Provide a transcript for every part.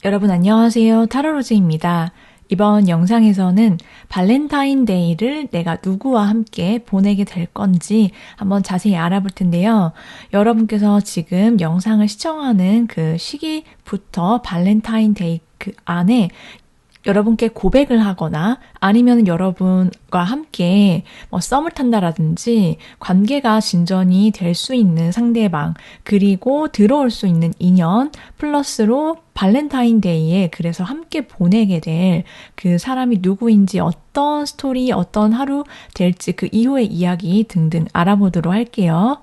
여러분 안녕하세요. 타로로즈입니다. 이번 영상에서는 발렌타인데이를 내가 누구와 함께 보내게 될 건지 한번 자세히 알아볼 텐데요. 여러분께서 지금 영상을 시청하는 그 시기부터 발렌타인데이 그 안에 여러분께 고백을 하거나 아니면 여러분과 함께 썸을 탄다라든지 관계가 진전이 될 수 있는 상대방, 그리고 들어올 수 있는 인연 플러스로 발렌타인데이에 그래서 함께 보내게 될 그 사람이 누구인지, 어떤 스토리, 어떤 하루 될지 그 이후의 이야기 등등 알아보도록 할게요.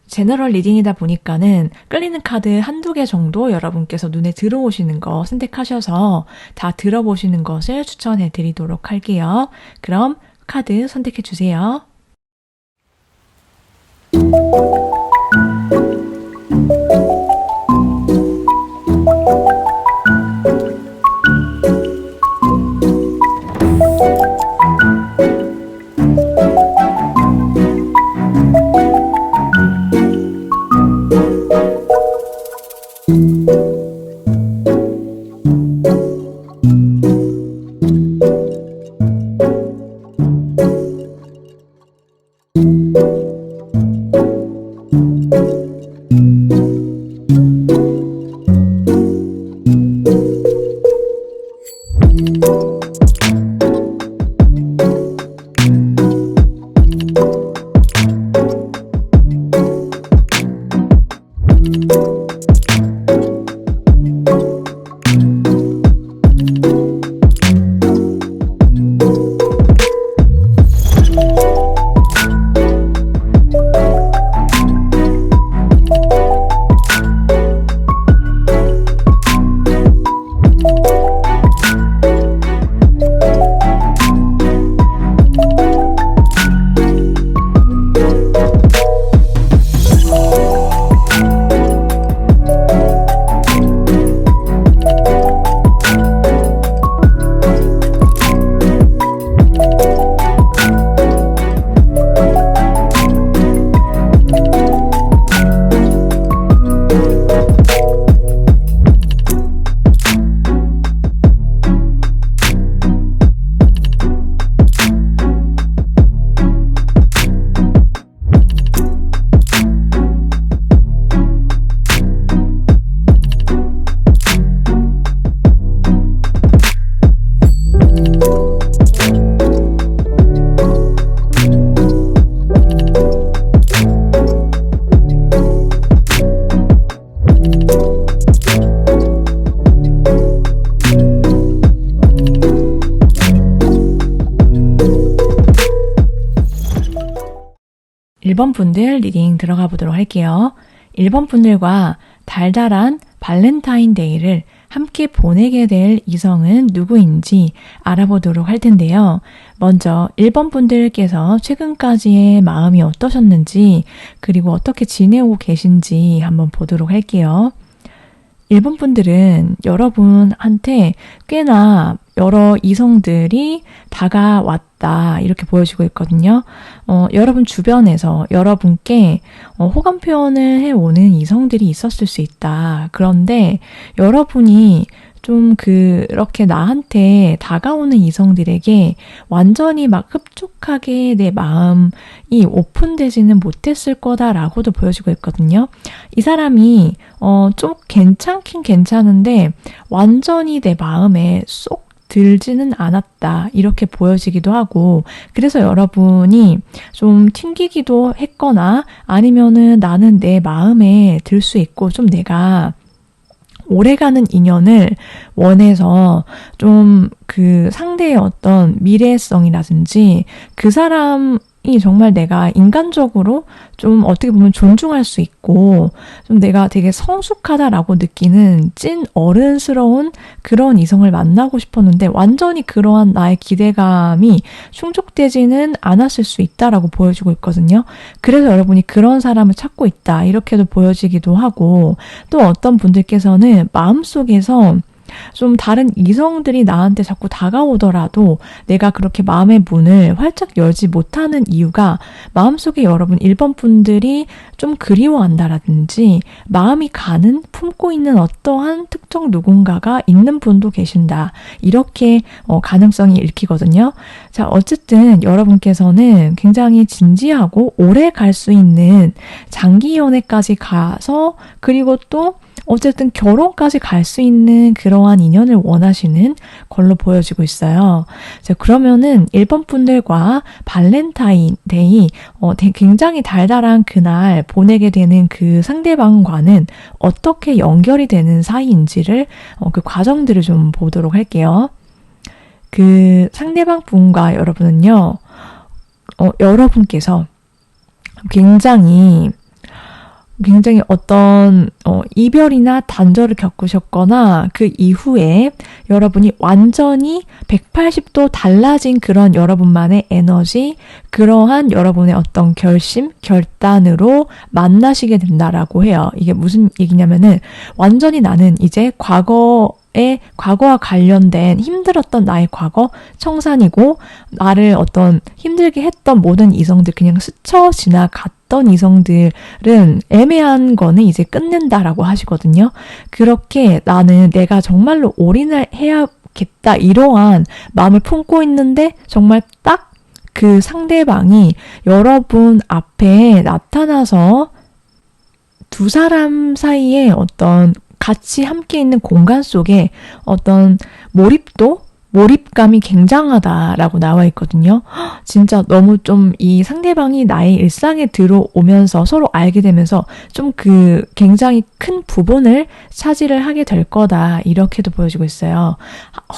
제너럴 리딩이다 보니까는 끌리는 카드 한두 개 정도 여러분께서 눈에 들어오시는 거 선택하셔서 다 들어보시는 것을 추천해 드리도록 할게요. 그럼 카드 선택해 주세요. 일 번 분들 리딩 들어가 보도록 할게요. 1번 분들과 달달한 발렌타인데이를 함께 보내게 될 이성은 누구인지 알아보도록 할 텐데요. 먼저 1번 분들께서 최근까지의 마음이 어떠셨는지, 그리고 어떻게 지내고 계신지 한번 보도록 할게요. 1번 분들은 여러분한테 꽤나 여러 이성들이 다가왔다 이렇게 보여지고 있거든요. 여러분 주변에서 여러분께 호감 표현을 해오는 이성들이 있었을 수 있다. 그런데 여러분이 좀 그렇게 나한테 다가오는 이성들에게 완전히 막 흡족하게 내 마음이 오픈되지는 못했을 거다라고도 보여지고 있거든요. 이 사람이 좀 괜찮긴 괜찮은데 완전히 내 마음에 쏙 들지는 않았다 이렇게 보여지기도 하고, 그래서 여러분이 좀 튕기기도 했거나 아니면은 나는 내 마음에 들 수 있고 좀 내가 오래가는 인연을 원해서 좀 그 상대의 어떤 미래성이라든지 그 사람이 정말 내가 인간적으로 좀 어떻게 보면 존중할 수 있고 좀 내가 되게 성숙하다라고 느끼는 찐 어른스러운 그런 이성을 만나고 싶었는데 완전히 그러한 나의 기대감이 충족되지는 않았을 수 있다라고 보여지고 있거든요. 그래서 여러분이 그런 사람을 찾고 있다 이렇게도 보여지기도 하고, 또 어떤 분들께서는 마음속에서 좀 다른 이성들이 나한테 자꾸 다가오더라도 내가 그렇게 마음의 문을 활짝 열지 못하는 이유가 마음속에 여러분 1번 분들이 좀 그리워한다라든지 마음이 가는 품고 있는 어떠한 특정 누군가가 있는 분도 계신다. 이렇게 가능성이 읽히거든요. 자, 어쨌든 여러분께서는 굉장히 진지하고 오래 갈 수 있는 장기 연애까지 가서 그리고 또 어쨌든 결혼까지 갈 수 있는 그러한 인연을 원하시는 걸로 보여지고 있어요. 자, 그러면은 1번 분들과 발렌타인데이 굉장히 달달한 그날 보내게 되는 그 상대방과는 어떻게 연결이 되는 사이인지를 그 과정들을 좀 보도록 할게요. 그 상대방 분과 여러분은요, 여러분께서 굉장히 어떤 이별이나 단절을 겪으셨거나 그 이후에 여러분이 완전히 180도 달라진 그런 여러분만의 에너지, 그러한 여러분의 어떤 결심, 결단으로 만나시게 된다라고 해요. 이게 무슨 얘기냐면은 완전히 나는 이제 과거와 관련된 힘들었던 나의 과거, 청산이고 나를 어떤 힘들게 했던 모든 이성들 그냥 스쳐 지나갔던 이성들은 애매한 거는 이제 끝낸다라고 하시거든요. 그렇게 나는 내가 정말로 올인을 해야겠다 이러한 마음을 품고 있는데 정말 딱 그 상대방이 여러분 앞에 나타나서 두 사람 사이에 어떤 같이 함께 있는 공간 속에 어떤 몰입감이 굉장하다라고 나와 있거든요. 진짜 너무 좀 이 상대방이 나의 일상에 들어오면서 서로 알게 되면서 좀 그 굉장히 큰 부분을 차지를 하게 될 거다. 이렇게도 보여지고 있어요.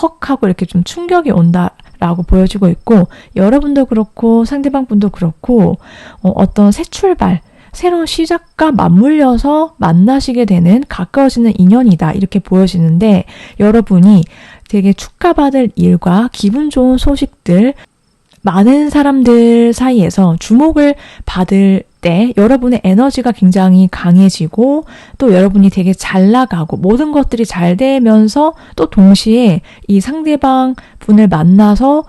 헉 하고 이렇게 좀 충격이 온다라고 보여지고 있고 여러분도 그렇고 상대방 분도 그렇고 어떤 새 출발, 새로운 시작과 맞물려서 만나시게 되는 가까워지는 인연이다. 이렇게 보여지는데 여러분이 되게 축하받을 일과 기분 좋은 소식들, 많은 사람들 사이에서 주목을 받을 때 여러분의 에너지가 굉장히 강해지고 또 여러분이 되게 잘 나가고 모든 것들이 잘 되면서 또 동시에 이 상대방 분을 만나서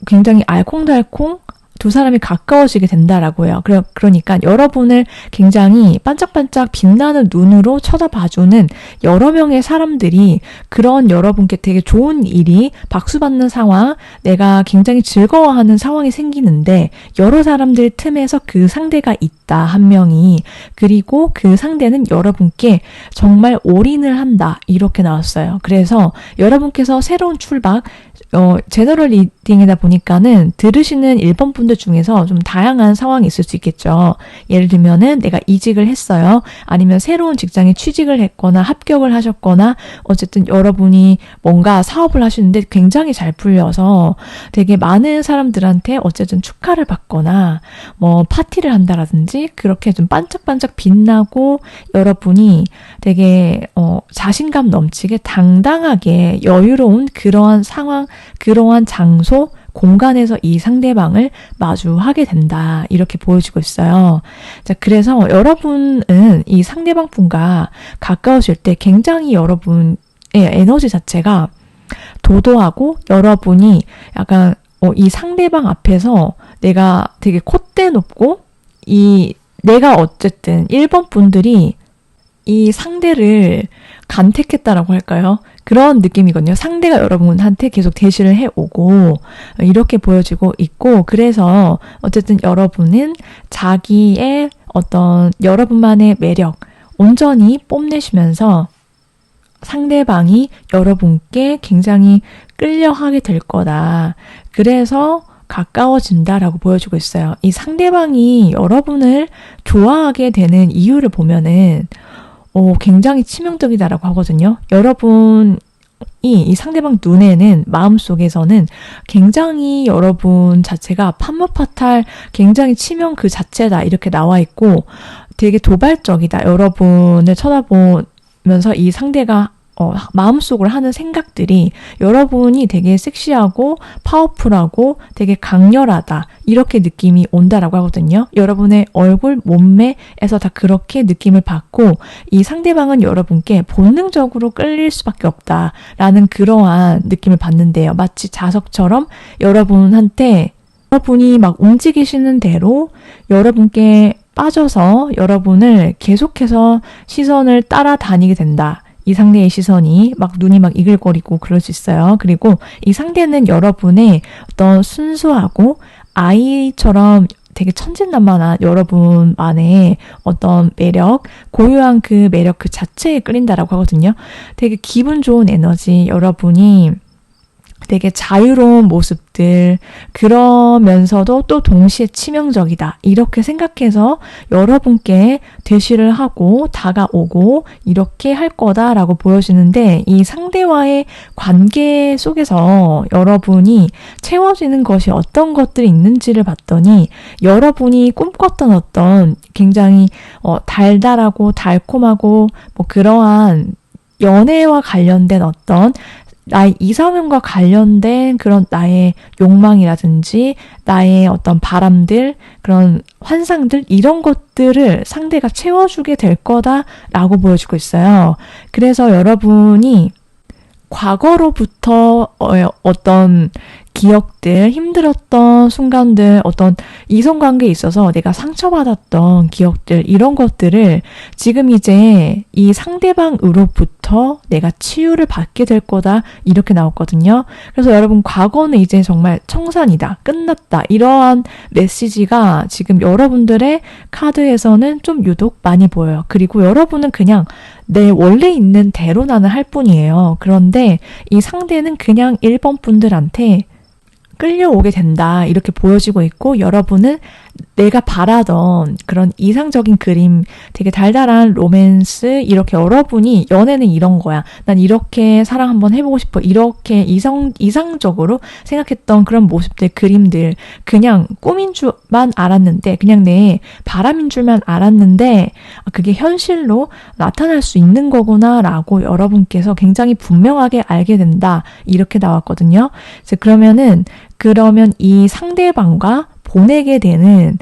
굉장히 알콩달콩 두 사람이 가까워지게 된다라고 해요. 그러니까 여러분을 굉장히 반짝반짝 빛나는 눈으로 쳐다봐주는 여러 명의 사람들이 그런 여러분께 되게 좋은 일이 박수받는 상황, 내가 굉장히 즐거워하는 상황이 생기는데 여러 사람들 틈에서 그 상대가 있다, 한 명이. 그리고 그 상대는 여러분께 정말 올인을 한다. 이렇게 나왔어요. 그래서 여러분께서 새로운 출발, 제너럴 리딩이다 보니까는 들으시는 1번 분들 중에서 좀 다양한 상황이 있을 수 있겠죠. 예를 들면은 내가 이직을 했어요. 아니면 새로운 직장에 취직을 했거나 합격을 하셨거나 어쨌든 여러분이 뭔가 사업을 하시는데 굉장히 잘 풀려서 되게 많은 사람들한테 어쨌든 축하를 받거나 뭐 파티를 한다라든지 그렇게 좀 반짝반짝 빛나고 여러분이 되게 자신감 넘치게 당당하게 여유로운 그러한 상황, 그러한 장소, 공간에서 이 상대방을 마주하게 된다. 이렇게 보여지고 있어요. 자, 그래서 여러분은 이 상대방 분과 가까우실 때 굉장히 여러분의 에너지 자체가 도도하고 여러분이 약간 이 상대방 앞에서 내가 되게 콧대 높고 내가 어쨌든 1번 분들이 이 상대를 간택했다라고 할까요? 그런 느낌이거든요. 상대가 여러분한테 계속 대시를 해오고 이렇게 보여지고 있고 그래서 어쨌든 여러분은 자기의 어떤 여러분만의 매력 온전히 뽐내시면서 상대방이 여러분께 굉장히 끌려하게 될 거다. 그래서 가까워진다라고 보여주고 있어요. 이 상대방이 여러분을 좋아하게 되는 이유를 보면은 굉장히 치명적이다라고 하거든요. 여러분이 이 상대방 눈에는 마음속에서는 굉장히 여러분 자체가 판무파탈 굉장히 치명 그 자체다 이렇게 나와 있고 되게 도발적이다. 여러분을 쳐다보면서 이 상대가 마음속으로 하는 생각들이 여러분이 되게 섹시하고 파워풀하고 되게 강렬하다 이렇게 느낌이 온다라고 하거든요. 여러분의 얼굴, 몸매에서 다 그렇게 느낌을 받고 이 상대방은 여러분께 본능적으로 끌릴 수밖에 없다라는 그러한 느낌을 받는데요. 마치 자석처럼 여러분한테 여러분이 막 움직이시는 대로 여러분께 빠져서 여러분을 계속해서 시선을 따라다니게 된다. 이 상대의 시선이 막 눈이 막 이글거리고 그럴 수 있어요. 그리고 이 상대는 여러분의 어떤 순수하고 아이처럼 되게 천진난만한 여러분만의 어떤 매력, 고유한 그 매력 그 자체에 끌린다라고 하거든요. 되게 기분 좋은 에너지, 여러분이 되게 자유로운 모습들, 그러면서도 또 동시에 치명적이다. 이렇게 생각해서 여러분께 대시를 하고 다가오고 이렇게 할 거다라고 보여지는데 이 상대와의 관계 속에서 여러분이 채워지는 것이 어떤 것들이 있는지를 봤더니 여러분이 꿈꿨던 어떤 굉장히 달달하고 달콤하고 뭐 그러한 연애와 관련된 어떤 나의 이상형과 관련된 그런 나의 욕망이라든지 나의 어떤 바람들, 그런 환상들 이런 것들을 상대가 채워주게 될 거다라고 보여주고 있어요. 그래서 여러분이 과거로부터 어떤 기억들, 힘들었던 순간들, 어떤 이성관계에 있어서 내가 상처받았던 기억들, 이런 것들을 지금 이제 이 상대방으로부터 내가 치유를 받게 될 거다, 이렇게 나왔거든요. 그래서 여러분, 과거는 이제 정말 청산이다, 끝났다, 이러한 메시지가 지금 여러분들의 카드에서는 좀 유독 많이 보여요. 그리고 여러분은 그냥 내 원래 있는 대로 나는 할 뿐이에요. 그런데 이 상대는 그냥 1번 분들한테 끌려오게 된다 이렇게 보여지고 있고 여러분은 내가 바라던 그런 이상적인 그림 되게 달달한 로맨스 이렇게 여러분이 연애는 이런 거야. 난 이렇게 사랑 한번 해보고 싶어. 이렇게 이상적으로 생각했던 그런 모습들 그림들 그냥 꿈인 줄만 알았는데 그냥 내 바람인 줄만 알았는데 그게 현실로 나타날 수 있는 거구나 라고 여러분께서 굉장히 분명하게 알게 된다. 이렇게 나왔거든요. 그래서 그러면 이 상대방과 보내게 되는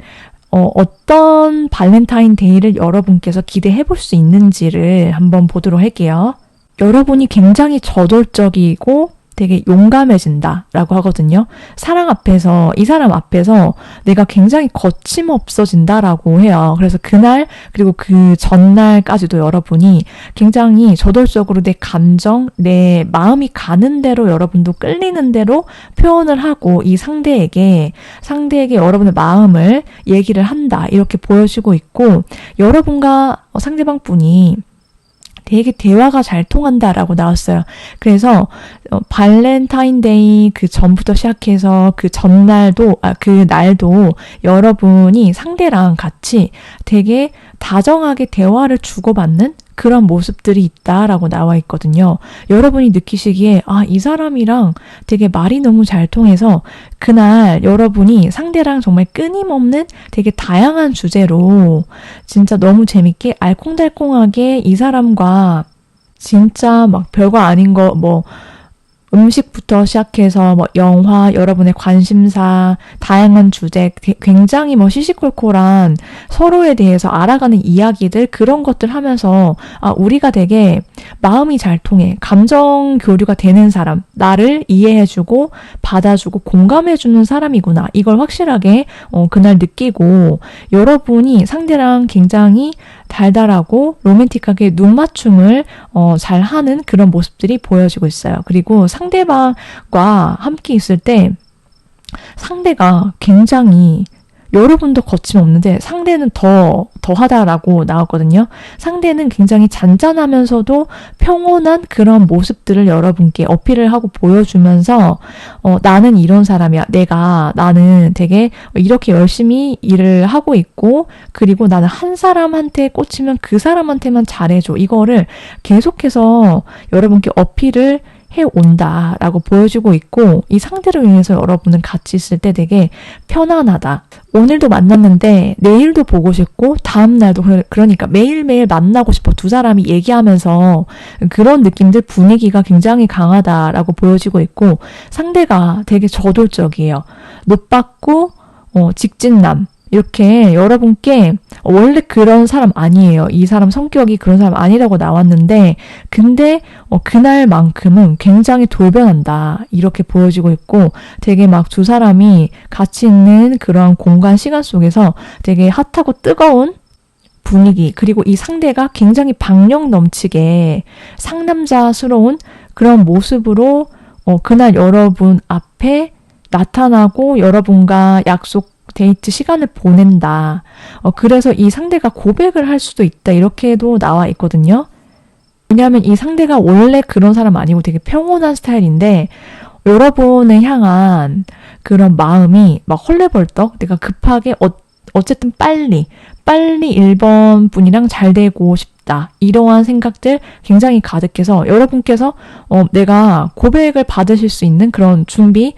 어떤 발렌타인데이를 여러분께서 기대해 볼 수 있는지를 한번 보도록 할게요. 여러분이 굉장히 저돌적이고 되게 용감해진다라고 하거든요. 사랑 앞에서, 이 사람 앞에서 내가 굉장히 거침없어진다라고 해요. 그래서 그날 그리고 그 전날까지도 여러분이 굉장히 저돌적으로 내 감정, 내 마음이 가는 대로 여러분도 끌리는 대로 표현을 하고 이 상대에게 여러분의 마음을 얘기를 한다. 이렇게 보여지고 있고 여러분과 상대방 분이 되게 대화가 잘 통한다라고 나왔어요. 그래서 발렌타인데이 그 전부터 시작해서 그 전날도 그 날도 여러분이 상대랑 같이 되게 다정하게 대화를 주고받는 그런 모습들이 있다라고 나와 있거든요. 여러분이 느끼시기에 이 사람이랑 되게 말이 너무 잘 통해서 그날 여러분이 상대랑 정말 끊임없는 되게 다양한 주제로 진짜 너무 재밌게 알콩달콩하게 이 사람과 진짜 막 별거 아닌 거 음식부터 시작해서 영화, 여러분의 관심사, 다양한 주제, 굉장히 시시콜콜한 서로에 대해서 알아가는 이야기들, 그런 것들 하면서 우리가 되게 마음이 잘 통해, 감정 교류가 되는 사람, 나를 이해해주고 받아주고 공감해주는 사람이구나. 이걸 확실하게 그날 느끼고 여러분이 상대랑 굉장히 달달하고 로맨틱하게 눈맞춤을 잘 하는 그런 모습들이 보여지고 있어요. 그리고 상대방과 함께 있을 때 상대가 굉장히 여러분도 거침없는데 상대는 더하다라고 나왔거든요. 상대는 굉장히 잔잔하면서도 평온한 그런 모습들을 여러분께 어필을 하고 보여주면서 나는 이런 사람이야. 나는 되게 이렇게 열심히 일을 하고 있고 그리고 나는 한 사람한테 꽂히면 그 사람한테만 잘해줘. 이거를 계속해서 여러분께 어필을 해온다라고 보여주고 있고, 이 상대로 인해서 여러분은 같이 있을 때 되게 편안하다. 오늘도 만났는데 내일도 보고 싶고 다음날도, 그러니까 매일매일 만나고 싶어. 두 사람이 얘기하면서 그런 느낌들, 분위기가 굉장히 강하다라고 보여지고 있고, 상대가 되게 저돌적이에요. 노빠꾸, 직진남, 이렇게 여러분께 원래 그런 사람 아니에요. 이 사람 성격이 그런 사람 아니라고 나왔는데, 근데 그날만큼은 굉장히 돌변한다, 이렇게 보여지고 있고, 되게 막 두 사람이 같이 있는 그런 공간, 시간 속에서 되게 핫하고 뜨거운 분위기, 그리고 이 상대가 굉장히 박력 넘치게 상남자스러운 그런 모습으로 그날 여러분 앞에 나타나고 여러분과 약속, 데이트 시간을 보낸다. 그래서 이 상대가 고백을 할 수도 있다, 이렇게도 나와 있거든요. 왜냐하면 이 상대가 원래 그런 사람 아니고 되게 평온한 스타일인데, 여러분을 향한 그런 마음이 막 헐레벌떡, 내가 급하게 어쨌든 빨리 1번 분이랑 잘 되고 싶다, 이러한 생각들 굉장히 가득해서 여러분께서 내가 고백을 받으실 수 있는 그런 준비,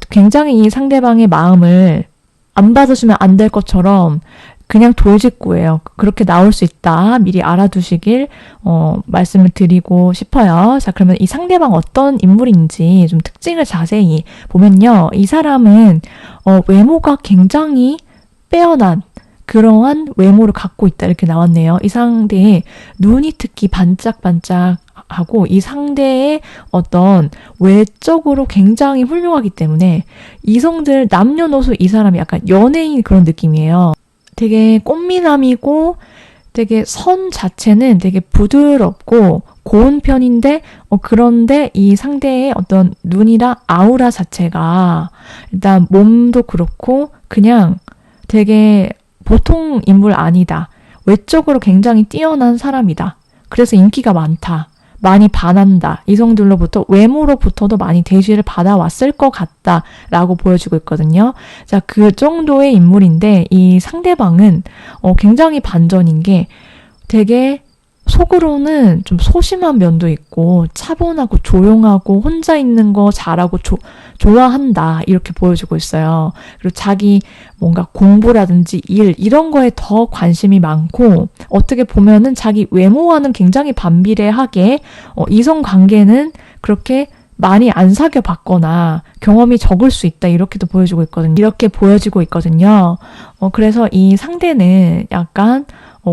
굉장히 이 상대방의 마음을 안 받으시면 안 될 것처럼 그냥 돌직구예요. 그렇게 나올 수 있다, 미리 알아두시길 말씀을 드리고 싶어요. 자, 그러면 이 상대방 어떤 인물인지 좀 특징을 자세히 보면요, 이 사람은 외모가 굉장히 빼어난 그러한 외모를 갖고 있다, 이렇게 나왔네요. 이 상대의 눈이 특히 반짝반짝하고, 이 상대의 어떤 외적으로 굉장히 훌륭하기 때문에 이성들 남녀노소 이 사람이 약간 연예인 그런 느낌이에요. 되게 꽃미남이고, 되게 선 자체는 되게 부드럽고 고운 편인데, 그런데 이 상대의 어떤 눈이랑 아우라 자체가, 일단 몸도 그렇고 그냥 되게 보통 인물 아니다. 외적으로 굉장히 뛰어난 사람이다. 그래서 인기가 많다. 많이 반한다. 이성들로부터, 외모로부터도 많이 대시를 받아왔을 것 같다, 라고 보여지고 있거든요. 자, 그 정도의 인물인데, 이 상대방은 굉장히 반전인 게, 되게 속으로는 좀 소심한 면도 있고 차분하고 조용하고 혼자 있는 거 잘하고 좋아한다, 이렇게 보여주고 있어요. 그리고 자기 뭔가 공부라든지 일, 이런 거에 더 관심이 많고, 어떻게 보면은 자기 외모와는 굉장히 반비례하게 이성관계는 그렇게 많이 안 사귀어 봤거나 경험이 적을 수 있다, 이렇게도 보여주고 있거든요. 이렇게 보여지고 있거든요. 그래서 이 상대는 약간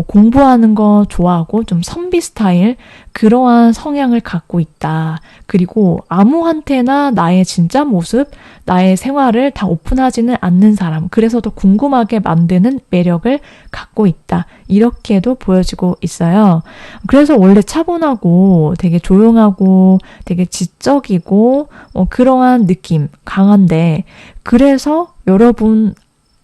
공부하는 거 좋아하고 좀 선비 스타일, 그러한 성향을 갖고 있다. 그리고 아무한테나 나의 진짜 모습, 나의 생활을 다 오픈하지는 않는 사람, 그래서 더 궁금하게 만드는 매력을 갖고 있다, 이렇게도 보여지고 있어요. 그래서 원래 차분하고 되게 조용하고 되게 지적이고 그러한 느낌 강한데, 그래서 여러분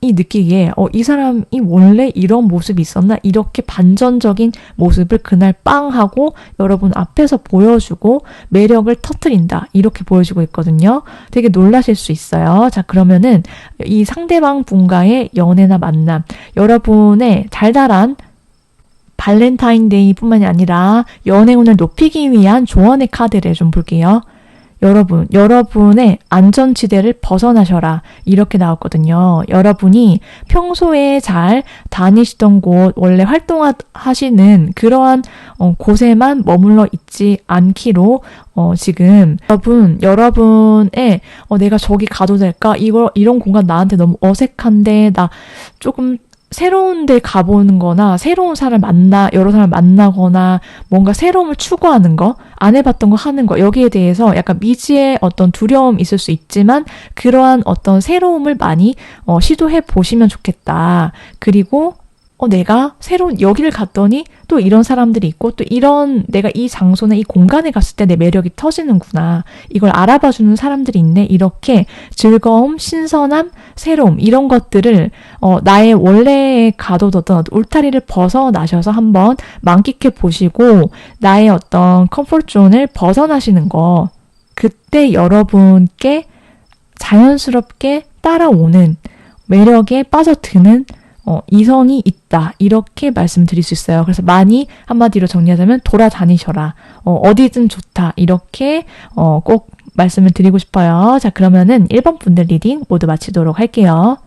이 느끼기에 이 사람이 원래 이런 모습이 있었나, 이렇게 반전적인 모습을 그날 빵 하고 여러분 앞에서 보여주고 매력을 터뜨린다, 이렇게 보여주고 있거든요. 되게 놀라실 수 있어요. 자, 그러면은 이 상대방 분과의 연애나 만남, 여러분의 달달한 발렌타인데이 뿐만이 아니라 연애운을 높이기 위한 조언의 카드를 좀 볼게요. 여러분의 안전지대를 벗어나셔라, 이렇게 나왔거든요. 여러분이 평소에 잘 다니시던 곳, 원래 활동하시는 그러한 곳에만 머물러 있지 않기로 지금 여러분의 내가 저기 가도 될까? 이런 공간 나한테 너무 어색한데, 나 조금 새로운 데 가보는 거나 새로운 여러 사람 만나거나 뭔가 새로움을 추구하는 거, 안 해봤던 거 하는 거, 여기에 대해서 약간 미지의 어떤 두려움이 있을 수 있지만 그러한 어떤 새로움을 많이 시도해 보시면 좋겠다. 그리고 내가 새로운 여기를 갔더니 또 이런 사람들이 있고, 또 내가 이 장소나 이 공간에 갔을 때 내 매력이 터지는구나, 이걸 알아봐주는 사람들이 있네, 이렇게 즐거움, 신선함, 새로움, 이런 것들을 나의 원래의 가둬뒀던 울타리를 벗어나셔서 한번 만끽해 보시고, 나의 어떤 컴포트존을 벗어나시는 거, 그때 여러분께 자연스럽게 따라오는, 매력에 빠져드는 이성이 있다. 이렇게 말씀드릴 수 있어요. 그래서 많이 한마디로 정리하자면 돌아다니셔라. 어디든 좋다. 이렇게 꼭 말씀을 드리고 싶어요. 자, 그러면은 1번 분들 리딩 모두 마치도록 할게요.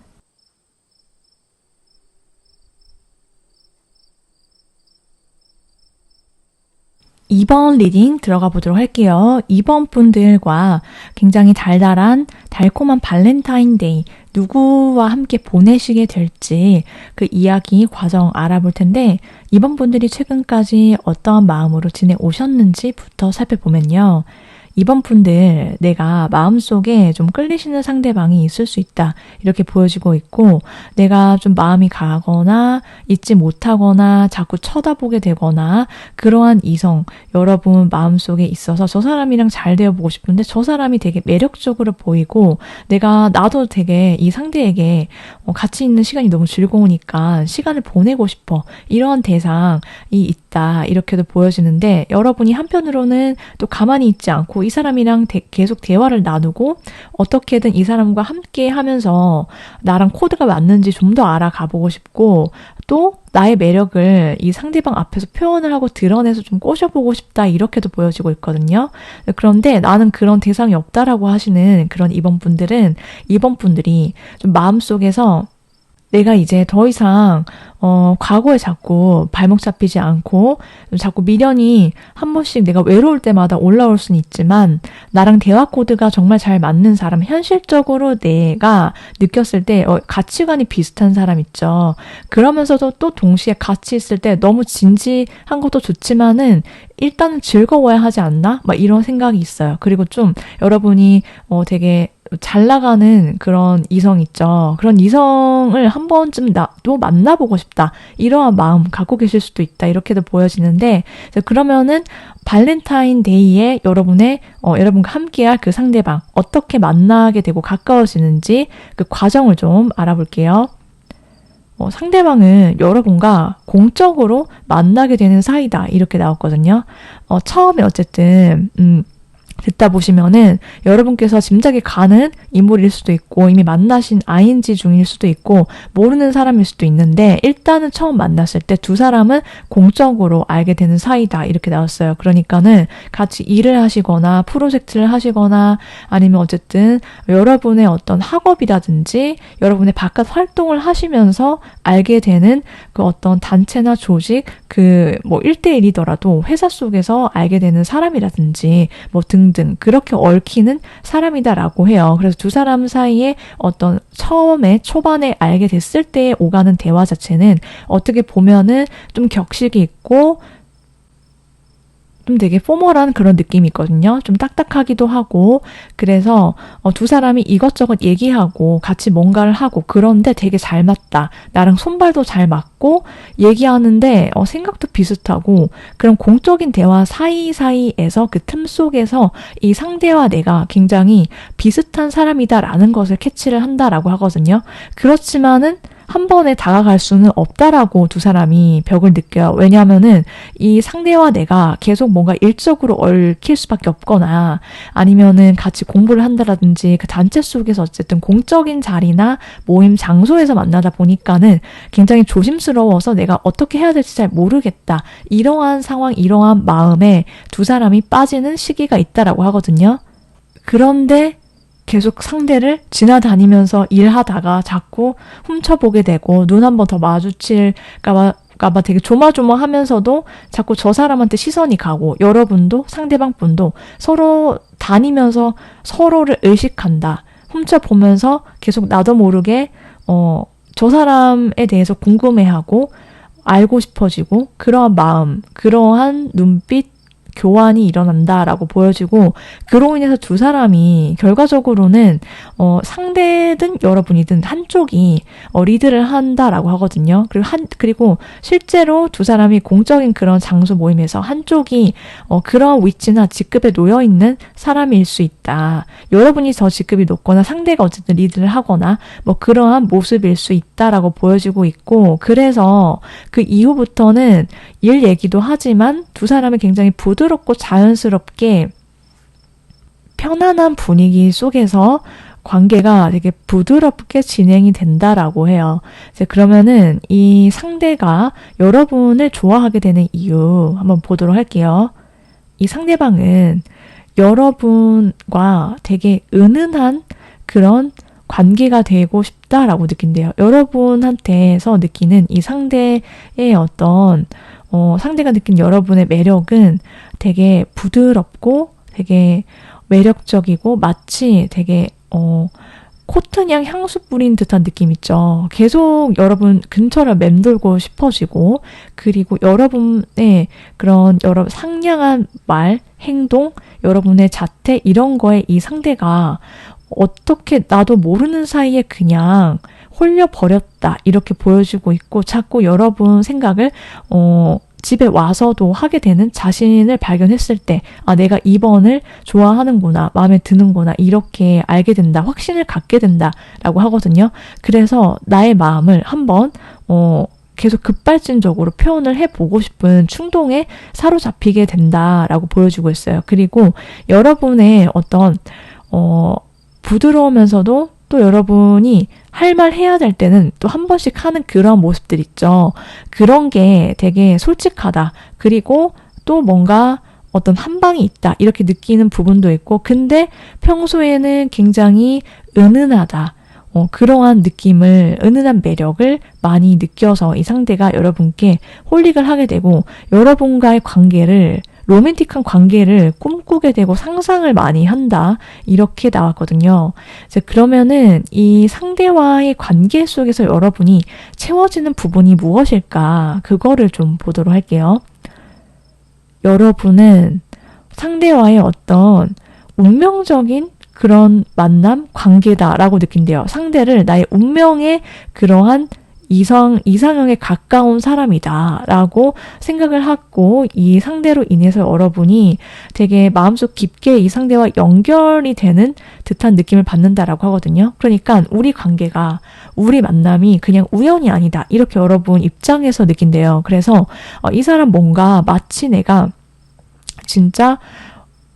2번 리딩 들어가 보도록 할게요. 2번 분들과 굉장히 달콤한 발렌타인데이 누구와 함께 보내시게 될지 그 이야기 과정 알아볼 텐데 2번 분들이 최근까지 어떠한 마음으로 지내오셨는지부터 살펴보면요. 2번 분들 내가 마음속에 좀 끌리시는 상대방이 있을 수 있다. 이렇게 보여지고 있고 내가 좀 마음이 가거나 잊지 못하거나 자꾸 쳐다보게 되거나 그러한 이성 여러분 마음속에 있어서 저 사람이랑 잘 되어보고 싶은데 저 사람이 되게 매력적으로 보이고 나도 되게 이 상대에게 같이 있는 시간이 너무 즐거우니까 시간을 보내고 싶어. 이런 대상이 있다. 이렇게도 보여지는데 여러분이 한편으로는 또 가만히 있지 않고 이 사람이랑 계속 대화를 나누고 어떻게든 이 사람과 함께 하면서 나랑 코드가 맞는지 좀 더 알아가보고 싶고 또 나의 매력을 이 상대방 앞에서 표현을 하고 드러내서 좀 꼬셔보고 싶다 이렇게도 보여지고 있거든요. 그런데 나는 그런 대상이 없다라고 하시는 그런 2번 분들이 좀 마음속에서 내가 이제 더 이상 과거에 자꾸 발목 잡히지 않고 자꾸 미련이 한 번씩 내가 외로울 때마다 올라올 수는 있지만 나랑 대화 코드가 정말 잘 맞는 사람, 현실적으로 내가 느꼈을 때 가치관이 비슷한 사람 있죠. 그러면서도 또 동시에 같이 있을 때 너무 진지한 것도 좋지만은 일단은 즐거워야 하지 않나? 막 이런 생각이 있어요. 그리고 좀 여러분이 되게 잘 나가는 그런 이성 있죠. 그런 이성을 한 번쯤 나도 만나보고 싶다. 이러한 마음 갖고 계실 수도 있다. 이렇게도 보여지는데 그러면은 발렌타인데이에 여러분과 함께할 그 상대방 어떻게 만나게 되고 가까워지는지 그 과정을 좀 알아볼게요. 상대방은 여러분과 공적으로 만나게 되는 사이다. 이렇게 나왔거든요. 처음에 어쨌든 듣다 보시면은 여러분께서 짐작이 가는 인물일 수도 있고 이미 만나신 ING 중일 수도 있고 모르는 사람일 수도 있는데 일단은 처음 만났을 때 두 사람은 공적으로 알게 되는 사이다 이렇게 나왔어요. 그러니까는 같이 일을 하시거나 프로젝트를 하시거나 아니면 어쨌든 여러분의 어떤 학업이라든지 여러분의 바깥 활동을 하시면서 알게 되는 그 어떤 단체나 조직 뭐 1대1이더라도 회사 속에서 알게 되는 사람이라든지 뭐 등등 그렇게 얽히는 사람이다라고 해요. 그래서 두 사람 사이에 어떤 초반에 알게 됐을 때 오가는 대화 자체는 어떻게 보면은 좀 격식이 있고 좀 되게 포멀한 그런 느낌이 있거든요. 좀 딱딱하기도 하고 그래서 두 사람이 이것저것 얘기하고 같이 뭔가를 하고 그런데 되게 잘 맞다. 나랑 손발도 잘 맞고 얘기하는데 생각도 비슷하고 그런 공적인 대화 사이사이에서 그 틈 속에서 이 상대와 내가 굉장히 비슷한 사람이다라는 것을 캐치를 한다라고 하거든요. 그렇지만은 한 번에 다가갈 수는 없다라고 두 사람이 벽을 느껴요. 왜냐하면은 이 상대와 내가 계속 뭔가 일적으로 얽힐 수밖에 없거나 아니면은 같이 공부를 한다라든지 그 단체 속에서 어쨌든 공적인 자리나 모임 장소에서 만나다 보니까는 굉장히 조심스러워서 내가 어떻게 해야 될지 잘 모르겠다. 이러한 상황, 이러한 마음에 두 사람이 빠지는 시기가 있다라고 하거든요. 그런데 계속 상대를 지나다니면서 일하다가 자꾸 훔쳐보게 되고 눈 한 번 더 마주칠까봐 되게 조마조마하면서도 자꾸 저 사람한테 시선이 가고 여러분도 상대방 분도 서로 다니면서 서로를 의식한다. 훔쳐보면서 계속 나도 모르게 저 사람에 대해서 궁금해하고 알고 싶어지고 그러한 마음, 그러한 눈빛 교환이 일어난다라고 보여지고 그로 인해서 두 사람이 결과적으로는 상대든 여러분이든 한쪽이 리드를 한다라고 하거든요. 그리고 실제로 두 사람이 공적인 그런 장소 모임에서 한쪽이 그런 위치나 직급에 놓여 있는 사람일 수 있다. 여러분이 더 직급이 높거나 상대가 어쨌든 리드를 하거나 뭐 그러한 모습일 수 있다라고 보여지고 있고 그래서 그 이후부터는 일 얘기도 하지만 두 사람이 굉장히 부드럽고 자연스럽게 편안한 분위기 속에서 관계가 되게 부드럽게 진행이 된다라고 해요. 이제 그러면은 이 상대가 여러분을 좋아하게 되는 이유 한번 보도록 할게요. 이 상대방은 여러분과 되게 은은한 그런 관계가 되고 싶다라고 느낀대요. 여러분한테서 느끼는 이 상대의 어떤 상대가 느낀 여러분의 매력은 되게 부드럽고 되게 매력적이고 마치 되게 코튼향 향수 뿌린 듯한 느낌 있죠. 계속 여러분 근처를 맴돌고 싶어지고, 그리고 여러분의 그런 여러 상냥한 말, 행동, 여러분의 자태 이런 거에 이 상대가 어떻게 나도 모르는 사이에 그냥 홀려버렸다 이렇게 보여주고 있고, 자꾸 여러분 생각을 집에 와서도 하게 되는 자신을 발견했을 때, 아, 내가 이번을 좋아하는구나, 마음에 드는구나, 이렇게 알게 된다, 확신을 갖게 된다라고 하거든요. 그래서 나의 마음을 한번 계속 급발진적으로 표현을 해보고 싶은 충동에 사로잡히게 된다라고 보여주고 있어요. 그리고 여러분의 어떤 부드러우면서도 또 여러분이 할 말 해야 될 때는 또 한 번씩 하는 그런 모습들 있죠. 그런 게 되게 솔직하다. 그리고 또 뭔가 어떤 한방이 있다. 이렇게 느끼는 부분도 있고, 근데 평소에는 굉장히 은은하다. 그러한 느낌을, 은은한 매력을 많이 느껴서 이 상대가 여러분께 홀릭을 하게 되고, 여러분과의 관계를, 로맨틱한 관계를 꿈꾸게 되고 상상을 많이 한다. 이렇게 나왔거든요. 이제 그러면은 이 상대와의 관계 속에서 여러분이 채워지는 부분이 무엇일까? 그거를 좀 보도록 할게요. 여러분은 상대와의 어떤 운명적인 그런 만남, 관계다라고 느낀대요. 상대를 나의 운명의 그러한 이상형에 가까운 사람이다라고 생각을 하고, 이 상대로 인해서 여러분이 되게 마음속 깊게 이 상대와 연결이 되는 듯한 느낌을 받는다라고 하거든요. 그러니까 우리 관계가, 우리 만남이 그냥 우연이 아니다. 이렇게 여러분 입장에서 느낀대요. 그래서 이 사람 뭔가 마치 내가 진짜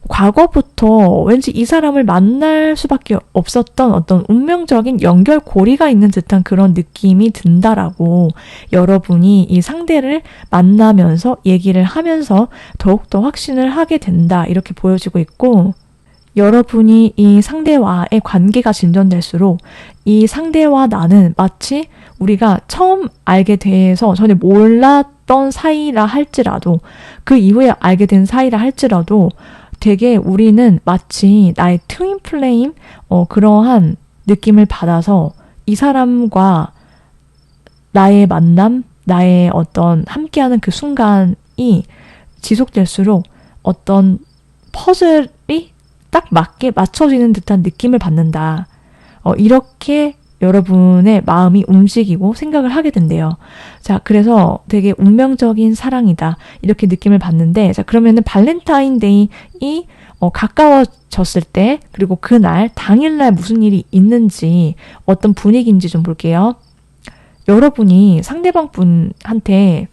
과거부터 왠지 이 사람을 만날 수밖에 없었던 어떤 운명적인 연결고리가 있는 듯한 그런 느낌이 든다라고, 여러분이 이 상대를 만나면서 얘기를 하면서 더욱더 확신을 하게 된다 이렇게 보여지고 있고, 여러분이 이 상대와의 관계가 진전될수록 이 상대와 나는 마치 우리가 처음 알게 돼서 전혀 몰랐던 사이라 할지라도, 그 이후에 알게 된 사이라 할지라도 되게 우리는 마치 나의 트윈 플레임, 그러한 느낌을 받아서 이 사람과 나의 만남, 나의 어떤 함께하는 그 순간이 지속될수록 어떤 퍼즐이 딱 맞게 맞춰지는 듯한 느낌을 받는다. 이렇게 여러분의 마음이 움직이고 생각을 하게 된대요. 자, 그래서 되게 운명적인 사랑이다. 이렇게 느낌을 받는데, 자, 그러면은 발렌타인데이 가까워졌을 때, 그리고 그날, 당일날 무슨 일이 있는지, 어떤 분위기인지 좀 볼게요. 여러분이 상대방 분한테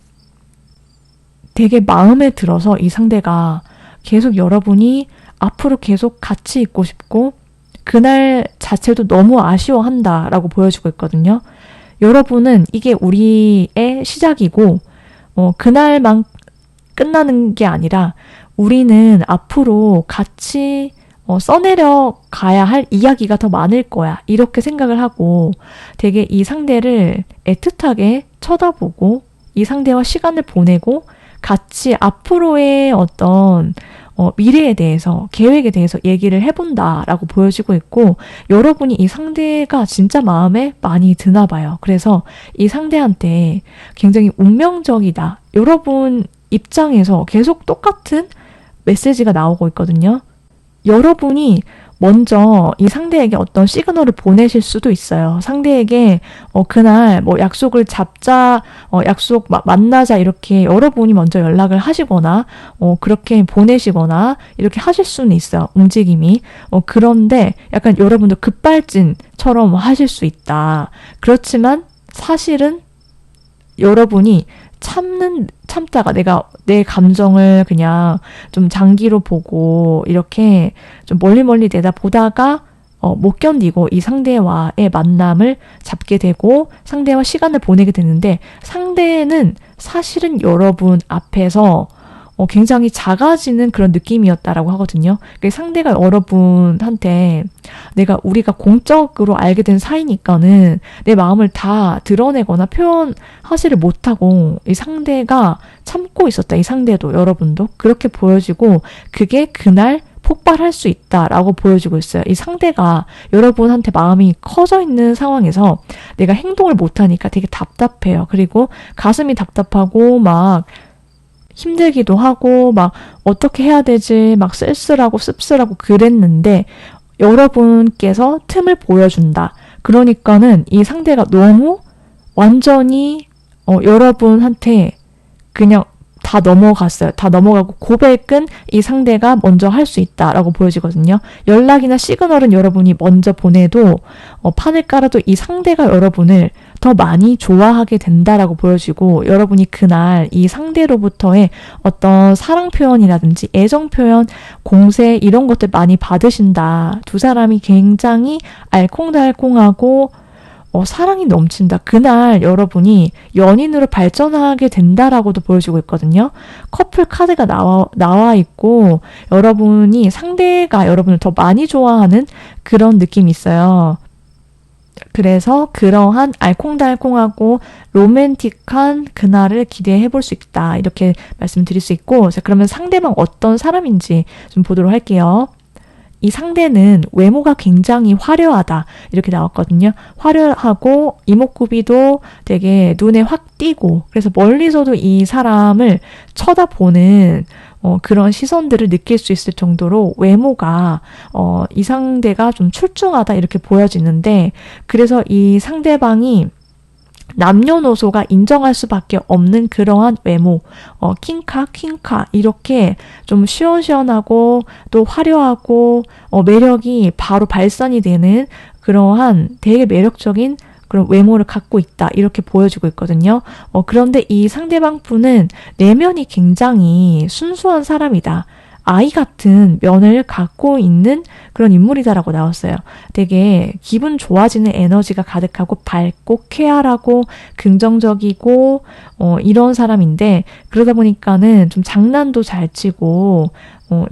되게 마음에 들어서 이 상대가 계속 여러분이 앞으로 계속 같이 있고 싶고, 그날 자체도 너무 아쉬워한다라고 보여주고 있거든요. 여러분은 이게 우리의 시작이고, 그날만 끝나는 게 아니라 우리는 앞으로 같이 써내려 가야 할 이야기가 더 많을 거야. 이렇게 생각을 하고 되게 이 상대를 애틋하게 쳐다보고 이 상대와 시간을 보내고 같이 앞으로의 어떤 미래에 대해서, 계획에 대해서 얘기를 해본다라고 보여지고 있고, 여러분이 이 상대가 진짜 마음에 많이 드나 봐요. 그래서 이 상대한테 굉장히 운명적이다. 여러분 입장에서 계속 똑같은 메시지가 나오고 있거든요. 여러분이 먼저 이 상대에게 어떤 시그널을 보내실 수도 있어요. 상대에게 그날 뭐 약속을 잡자, 약속 만나자 이렇게 여러분이 먼저 연락을 하시거나 그렇게 보내시거나 이렇게 하실 수는 있어요. 움직임이. 그런데 약간 여러분도 급발진처럼 하실 수 있다. 그렇지만 사실은 여러분이 참다가 내가 내 감정을 그냥 좀 장기로 보고 이렇게 좀 멀리 내다 보다가 못 견디고 이 상대와의 만남을 잡게 되고 상대와 시간을 보내게 되는데 상대는 사실은 여러분 앞에서 굉장히 작아지는 그런 느낌이었다라고 하거든요. 그러니까 상대가 여러분한테 우리가 공적으로 알게 된 사이니까는 내 마음을 다 드러내거나 표현하지를 못하고 이 상대가 참고 있었다. 이 상대도 여러분도 그렇게 보여지고 그게 그날 폭발할 수 있다라고 보여주고 있어요. 이 상대가 여러분한테 마음이 커져 있는 상황에서 내가 행동을 못하니까 되게 답답해요. 그리고 가슴이 답답하고 막 힘들기도 하고 막 어떻게 해야 되지 막 쓸쓸하고 씁쓸하고 그랬는데 여러분께서 틈을 보여준다. 그러니까는 이 상대가 너무 완전히 여러분한테 그냥 다 넘어갔어요. 다 넘어가고 고백은 이 상대가 먼저 할 수 있다라고 보여지거든요. 연락이나 시그널은 여러분이 먼저 보내도 판을 깔아도 이 상대가 여러분을 더 많이 좋아하게 된다라고 보여지고 여러분이 그날 이 상대로부터의 어떤 사랑 표현이라든지 애정 표현, 공세 이런 것들 많이 받으신다. 두 사람이 굉장히 알콩달콩하고 사랑이 넘친다. 그날 여러분이 연인으로 발전하게 된다라고도 보여주고 있거든요. 커플 카드가 나와 있고 여러분이 상대가 여러분을 더 많이 좋아하는 그런 느낌이 있어요. 그래서 그러한 알콩달콩하고 로맨틱한 그날을 기대해 볼 수 있다. 이렇게 말씀드릴 수 있고 자, 그러면 상대방 어떤 사람인지 좀 보도록 할게요. 이 상대는 외모가 굉장히 화려하다. 이렇게 나왔거든요. 화려하고 이목구비도 되게 눈에 확 띄고 그래서 멀리서도 이 사람을 쳐다보는 그런 시선들을 느낄 수 있을 정도로 외모가 이 상대가 좀 출중하다 이렇게 보여지는데 그래서 이 상대방이 남녀노소가 인정할 수밖에 없는 그러한 외모, 킹카 이렇게 좀 시원시원하고 또 화려하고 매력이 바로 발산이 되는 그러한 되게 매력적인 그런 외모를 갖고 있다 이렇게 보여주고 있거든요. 그런데 이 상대방 분은 내면이 굉장히 순수한 사람이다. 아이 같은 면을 갖고 있는 그런 인물이다라고 나왔어요. 되게 기분 좋아지는 에너지가 가득하고 밝고 쾌활하고 긍정적이고 이런 사람인데 그러다 보니까는 좀 장난도 잘 치고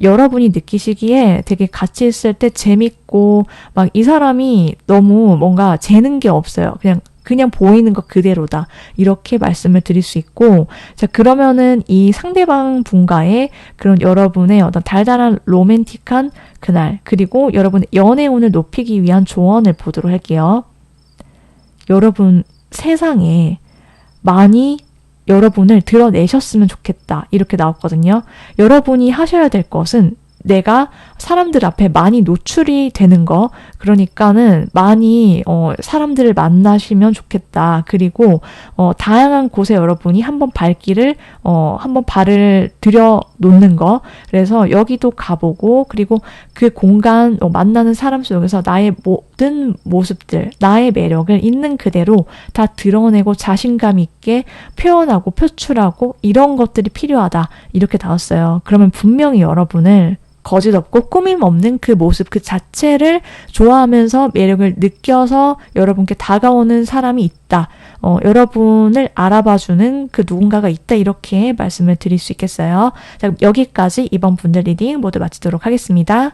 여러분이 느끼시기에 되게 같이 있을 때 재밌고 막 이 사람이 너무 뭔가 재는 게 없어요. 그냥 보이는 것 그대로다. 이렇게 말씀을 드릴 수 있고, 자, 그러면은 이 상대방 분과의 그런 여러분의 어떤 달달한 로맨틱한 그날, 그리고 여러분의 연애운을 높이기 위한 조언을 보도록 할게요. 여러분 세상에 많이 여러분을 드러내셨으면 좋겠다. 이렇게 나왔거든요. 여러분이 하셔야 될 것은 내가 사람들 앞에 많이 노출이 되는 거 그러니까는 많이 사람들을 만나시면 좋겠다. 그리고 다양한 곳에 여러분이 한번 한번 발을 들여 놓는 거 그래서 여기도 가보고 그리고 그 공간 만나는 사람 속에서 나의 모든 모습들 나의 매력을 있는 그대로 다 드러내고 자신감 있게 표현하고 표출하고 이런 것들이 필요하다. 이렇게 나왔어요. 그러면 분명히 여러분을 거짓 없고 꾸밈 없는 그 모습 그 자체를 좋아하면서 매력을 느껴서 여러분께 다가오는 사람이 있다. 여러분을 알아봐주는 그 누군가가 있다. 이렇게 말씀을 드릴 수 있겠어요. 자, 여기까지 이번 분들 리딩 모두 마치도록 하겠습니다.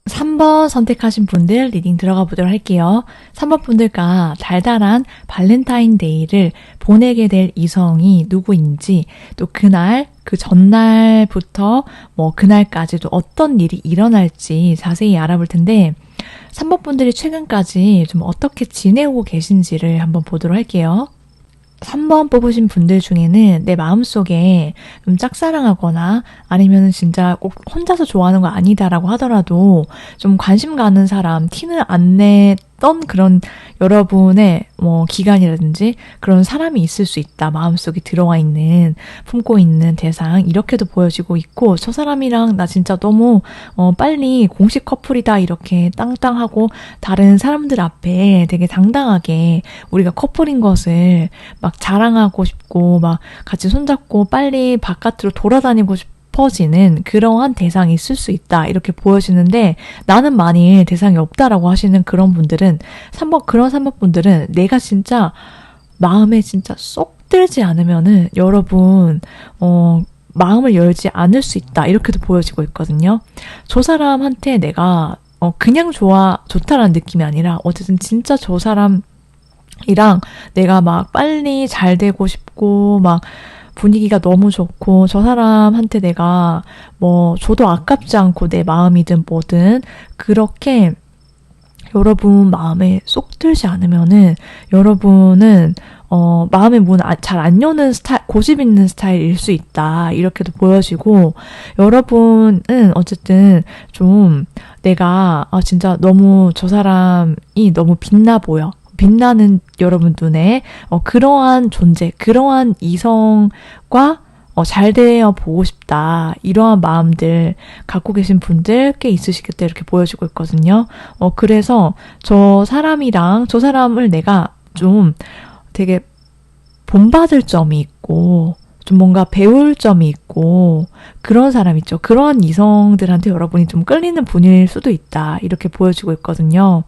삼 번 선택하신 분들 리딩 들어가 보도록 할게요. 3번 분들과 달달한 발렌타인데이를 보내게 될 이성이 누구인지 또 그날 그 전날부터 그날까지도 어떤 일이 일어날지 자세히 알아볼 텐데 3번 분들이 최근까지 좀 어떻게 지내고 계신지를 한번 보도록 할게요. 3번 뽑으신 분들 중에는 내 마음속에 좀 짝사랑하거나 아니면 진짜 꼭 혼자서 좋아하는 거 아니다라고 하더라도 좀 관심 가는 사람, 티는 안 있던 그런 여러분의 뭐 기간이라든지 그런 사람이 있을 수 있다. 마음속에 들어와 있는, 품고 있는 대상 이렇게도 보여지고 있고, 저 사람이랑 나 진짜 너무 빨리 공식 커플이다 이렇게 땅땅하고 다른 사람들 앞에 되게 당당하게 우리가 커플인 것을 막 자랑하고 싶고 막 같이 손잡고 빨리 바깥으로 돌아다니고 싶어지는 그러한 대상이 있을 수 있다 이렇게 보여지는데, 나는 만일 대상이 없다라고 하시는 그런 분들은 그런 3번 분들은 내가 진짜 마음에 진짜 쏙 들지 않으면은 여러분 마음을 열지 않을 수 있다 이렇게도 보여지고 있거든요. 저 사람한테 내가 그냥 좋다라는 느낌이 아니라 어쨌든 진짜 저 사람이랑 내가 막 빨리 잘 되고 싶고 막 분위기가 너무 좋고 저 사람한테 내가 뭐 줘도 아깝지 않고 내 마음이든 뭐든 그렇게 여러분 마음에 쏙 들지 않으면은 여러분은 마음의 문 잘 안 여는 고집 있는 스타일일 수 있다 이렇게도 보여지고, 여러분은 어쨌든 좀 내가 진짜 너무 저 사람이 너무 빛나 보여, 빛나는 여러분 눈에 그러한 존재, 그러한 이성과 잘 되어 보고 싶다 이러한 마음들 갖고 계신 분들 꽤 있으시겠다 이렇게 보여지고 있거든요. 그래서 저 사람을 내가 좀 되게 본받을 점이 있고 좀 뭔가 배울 점이 있고 그런 사람 있죠. 그런 이성들한테 여러분이 좀 끌리는 분일 수도 있다 이렇게 보여지고 있거든요.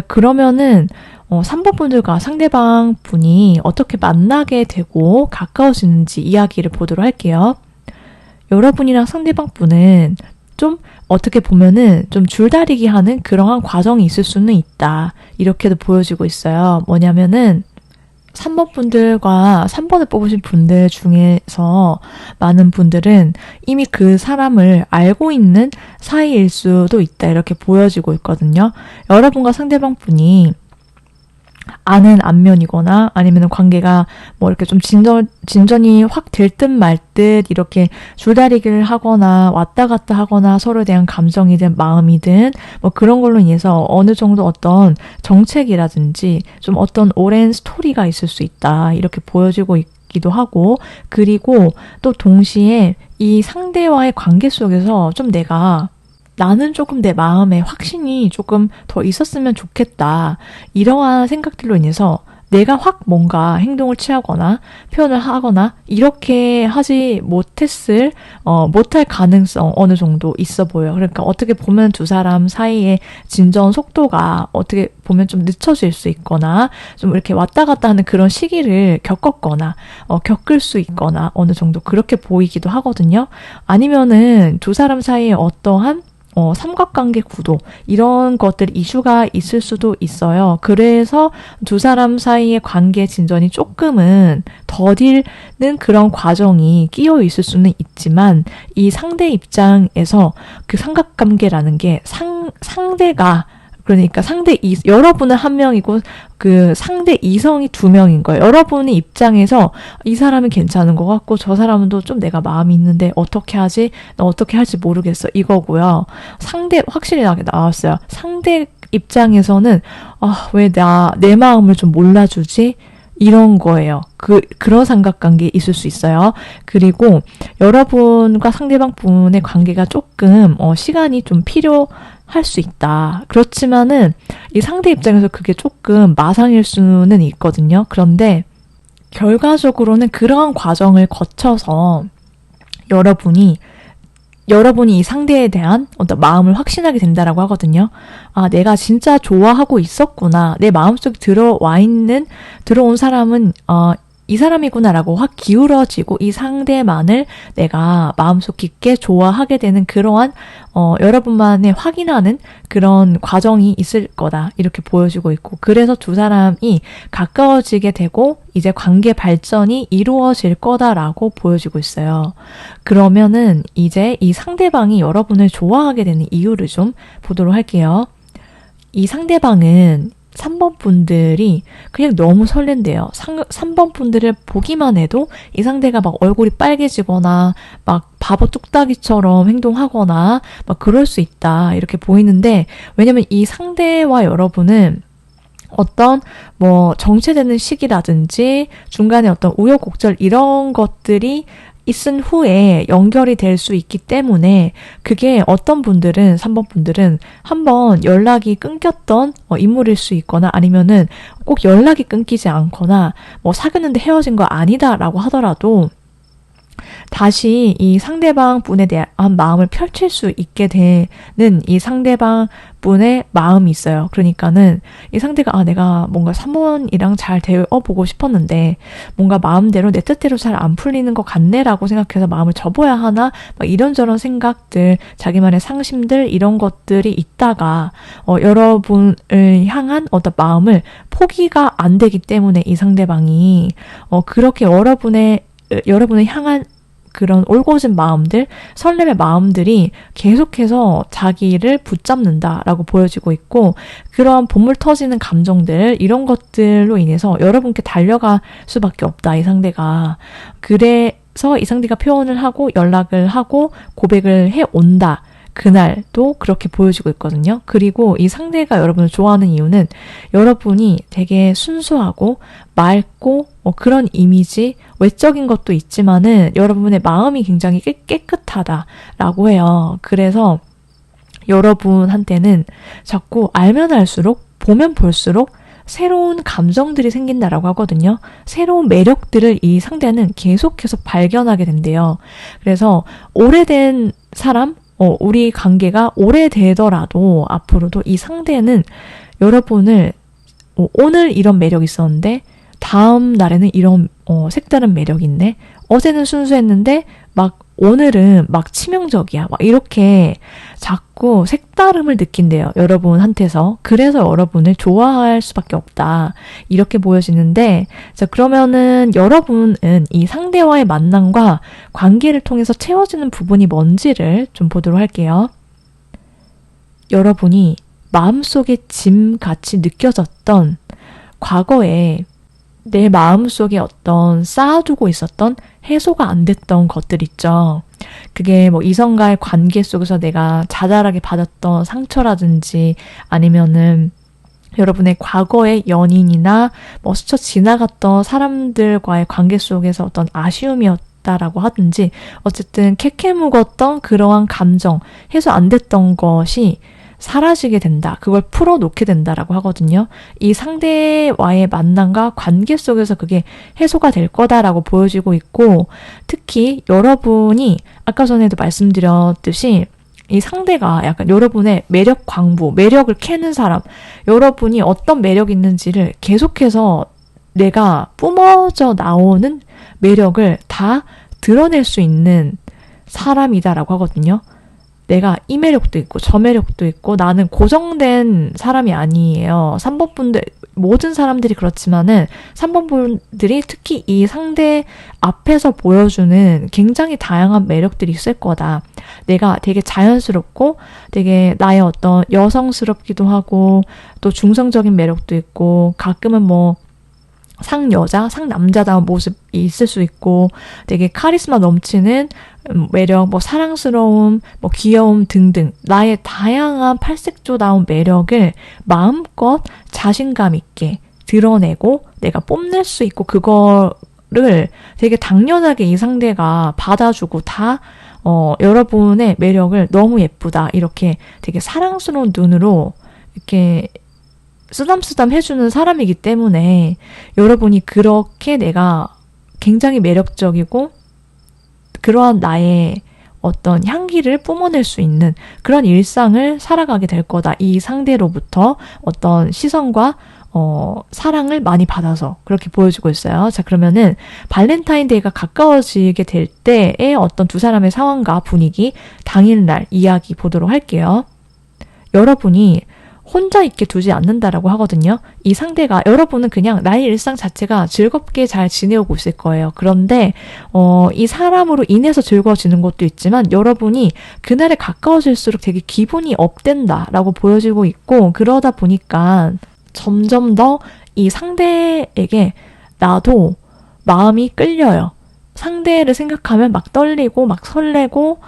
그러면은 3번 분들과 상대방 분이 어떻게 만나게 되고 가까워지는지 이야기를 보도록 할게요. 여러분이랑 상대방 분은 좀 어떻게 보면은 좀 줄다리기 하는 그러한 과정이 있을 수는 있다 이렇게도 보여지고 있어요. 뭐냐면은 3번 분들과 3번을 뽑으신 분들 중에서 많은 분들은 이미 그 사람을 알고 있는 사이일 수도 있다 이렇게 보여지고 있거든요. 여러분과 상대방 분이 아는 안면이거나 아니면 관계가 뭐 이렇게 좀 진전이 확 될 듯 말 듯 이렇게 줄다리기를 하거나 왔다 갔다 하거나 서로에 대한 감정이든 마음이든 뭐 그런 걸로 인해서 어느 정도 어떤 정책이라든지 좀 어떤 오랜 스토리가 있을 수 있다 이렇게 보여지고 있기도 하고, 그리고 또 동시에 이 상대와의 관계 속에서 좀 나는 조금 내 마음에 확신이 조금 더 있었으면 좋겠다 이러한 생각들로 인해서 내가 확 뭔가 행동을 취하거나 표현을 하거나 이렇게 하지 못할 가능성 어느 정도 있어 보여요. 그러니까 어떻게 보면 두 사람 사이의 진전 속도가 어떻게 보면 좀 늦춰질 수 있거나 좀 이렇게 왔다 갔다 하는 그런 시기를 겪었거나 겪을 수 있거나 어느 정도 그렇게 보이기도 하거든요. 아니면은 두 사람 사이에 어떠한 삼각관계 구도 이런 것들 이슈가 있을 수도 있어요. 그래서 두 사람 사이의 관계 진전이 조금은 더디는 그런 과정이 끼어 있을 수는 있지만, 이 상대 입장에서 그 삼각관계라는 게 상대가 그러니까 여러분은 한 명이고 그 상대 이성이 두 명인 거예요. 여러분의 입장에서 이 사람은 괜찮은 것 같고 저 사람은 또 좀 내가 마음이 있는데 어떻게 하지? 나 어떻게 할지 모르겠어 이거고요. 확실히 나왔어요. 상대 입장에서는 왜 내 마음을 좀 몰라주지? 이런 거예요. 그런 삼각관계 있을 수 있어요. 그리고 여러분과 상대방 분의 관계가 조금 시간이 좀 필요할 수 있다. 그렇지만은 이 상대 입장에서 그게 조금 마상일 수는 있거든요. 그런데 결과적으로는 그러한 과정을 거쳐서 여러분이 이 상대에 대한 어떤 마음을 확신하게 된다라고 하거든요. 내가 진짜 좋아하고 있었구나. 내 마음속에 들어온 사람은 이 사람이구나라고 확 기울어지고 이 상대만을 내가 마음속 깊게 좋아하게 되는 그러한 여러분만의 확인하는 그런 과정이 있을 거다 이렇게 보여지고 있고, 그래서 두 사람이 가까워지게 되고 이제 관계 발전이 이루어질 거다라고 보여지고 있어요. 그러면은 이제 이 상대방이 여러분을 좋아하게 되는 이유를 좀 보도록 할게요. 이 상대방은 3번 분들이 그냥 너무 설렌대요. 3번 분들을 보기만 해도 이 상대가 막 얼굴이 빨개지거나 막 바보 뚝딱이처럼 행동하거나 막 그럴 수 있다 이렇게 보이는데, 왜냐면 이 상대와 여러분은 어떤 뭐 정체되는 시기라든지 중간에 어떤 우여곡절 이런 것들이 있은 후에 연결이 될 수 있기 때문에 그게 어떤 분들은 3번 분들은 한번 연락이 끊겼던 인물일 수 있거나 아니면은 꼭 연락이 끊기지 않거나 뭐 사귀었는데 헤어진 거 아니다라고 하더라도 다시 이 상대방 분에 대한 마음을 펼칠 수 있게 되는 이 상대방 분의 마음이 있어요. 그러니까는 이 상대가 내가 뭔가 3번이랑 잘 되어보고 싶었는데 뭔가 마음대로 내 뜻대로 잘 안 풀리는 것 같네라고 생각해서 마음을 접어야 하나 막 이런저런 생각들 자기만의 상심들 이런 것들이 있다가 여러분을 향한 어떤 마음을 포기가 안 되기 때문에 이 상대방이 그렇게 여러분을 향한 그런 올곧은 마음들, 설렘의 마음들이 계속해서 자기를 붙잡는다라고 보여지고 있고 그런 본물 터지는 감정들 이런 것들로 인해서 여러분께 달려갈 수밖에 없다. 이 상대가. 그래서 이 상대가 표현을 하고 연락을 하고 고백을 해온다. 그날도 그렇게 보여지고 있거든요. 그리고 이 상대가 여러분을 좋아하는 이유는 여러분이 되게 순수하고 맑고 그런 이미지, 외적인 것도 있지만은 여러분의 마음이 굉장히 깨끗하다라고 해요. 그래서 여러분한테는 자꾸 알면 알수록 보면 볼수록 새로운 감정들이 생긴다라고 하거든요. 새로운 매력들을 이 상대는 계속해서 발견하게 된대요. 그래서 오래된 사람, 우리 관계가 오래되더라도 앞으로도 이 상대는 여러분을 오늘 이런 매력이 있었는데 다음 날에는 이런 색다른 매력이 있네. 어제는 순수했는데 막 오늘은 막 치명적이야. 막 이렇게 자꾸 색다름을 느낀대요. 여러분한테서. 그래서 여러분을 좋아할 수밖에 없다. 이렇게 보여지는데 자 그러면은 여러분은 이 상대와의 만남과 관계를 통해서 채워지는 부분이 뭔지를 좀 보도록 할게요. 여러분이 마음속에 짐같이 느껴졌던 과거에 내 마음속에 어떤 쌓아두고 있었던 해소가 안 됐던 것들 있죠. 그게 뭐 이성과의 관계 속에서 내가 자잘하게 받았던 상처라든지 아니면은 여러분의 과거의 연인이나 뭐 스쳐 지나갔던 사람들과의 관계 속에서 어떤 아쉬움이었다라고 하든지 어쨌든 캐캐 묵었던 그러한 감정, 해소 안 됐던 것이 사라지게 된다. 그걸 풀어놓게 된다라고 하거든요. 이 상대와의 만남과 관계 속에서 그게 해소가 될 거다라고 보여지고 있고 특히 여러분이 아까 전에도 말씀드렸듯이 이 상대가 약간 여러분의 매력 광부, 매력을 캐는 사람, 여러분이 어떤 매력이 있는지를 계속해서 내가 뿜어져 나오는 매력을 다 드러낼 수 있는 사람이다라고 하거든요. 내가 이 매력도 있고 저 매력도 있고 나는 고정된 사람이 아니에요. 3번 분들 모든 사람들이 그렇지만은 3번 분들이 특히 이 상대 앞에서 보여주는 굉장히 다양한 매력들이 있을 거다. 내가 되게 자연스럽고 되게 나의 어떤 여성스럽기도 하고 또 중성적인 매력도 있고 가끔은 뭐 상여자, 상남자다운 모습이 있을 수 있고 되게 카리스마 넘치는 매력, 뭐 사랑스러움, 뭐 귀여움 등등 나의 다양한 팔색조다운 매력을 마음껏 자신감 있게 드러내고 내가 뽐낼 수 있고 그거를 되게 당연하게 이 상대가 받아주고 다 여러분의 매력을 너무 예쁘다 이렇게 되게 사랑스러운 눈으로 이렇게 쓰담쓰담 해주는 사람이기 때문에 여러분이 그렇게 내가 굉장히 매력적이고 그러한 나의 어떤 향기를 뿜어낼 수 있는 그런 일상을 살아가게 될 거다. 이 상대로부터 어떤 시선과 사랑을 많이 받아서 그렇게 보여주고 있어요. 자, 그러면은 발렌타인데이가 가까워지게 될 때의 어떤 두 사람의 상황과 분위기, 당일날 이야기 보도록 할게요. 여러분이 혼자 있게 두지 않는다라고 하거든요. 이 상대가 여러분은 그냥 나의 일상 자체가 즐겁게 잘 지내오고 있을 거예요. 그런데 이 사람으로 인해서 즐거워지는 것도 있지만 여러분이 그날에 가까워질수록 되게 기분이 업된다라고 보여지고 있고 그러다 보니까 점점 더 이 상대에게 나도 마음이 끌려요. 상대를 생각하면 막 떨리고 막 설레고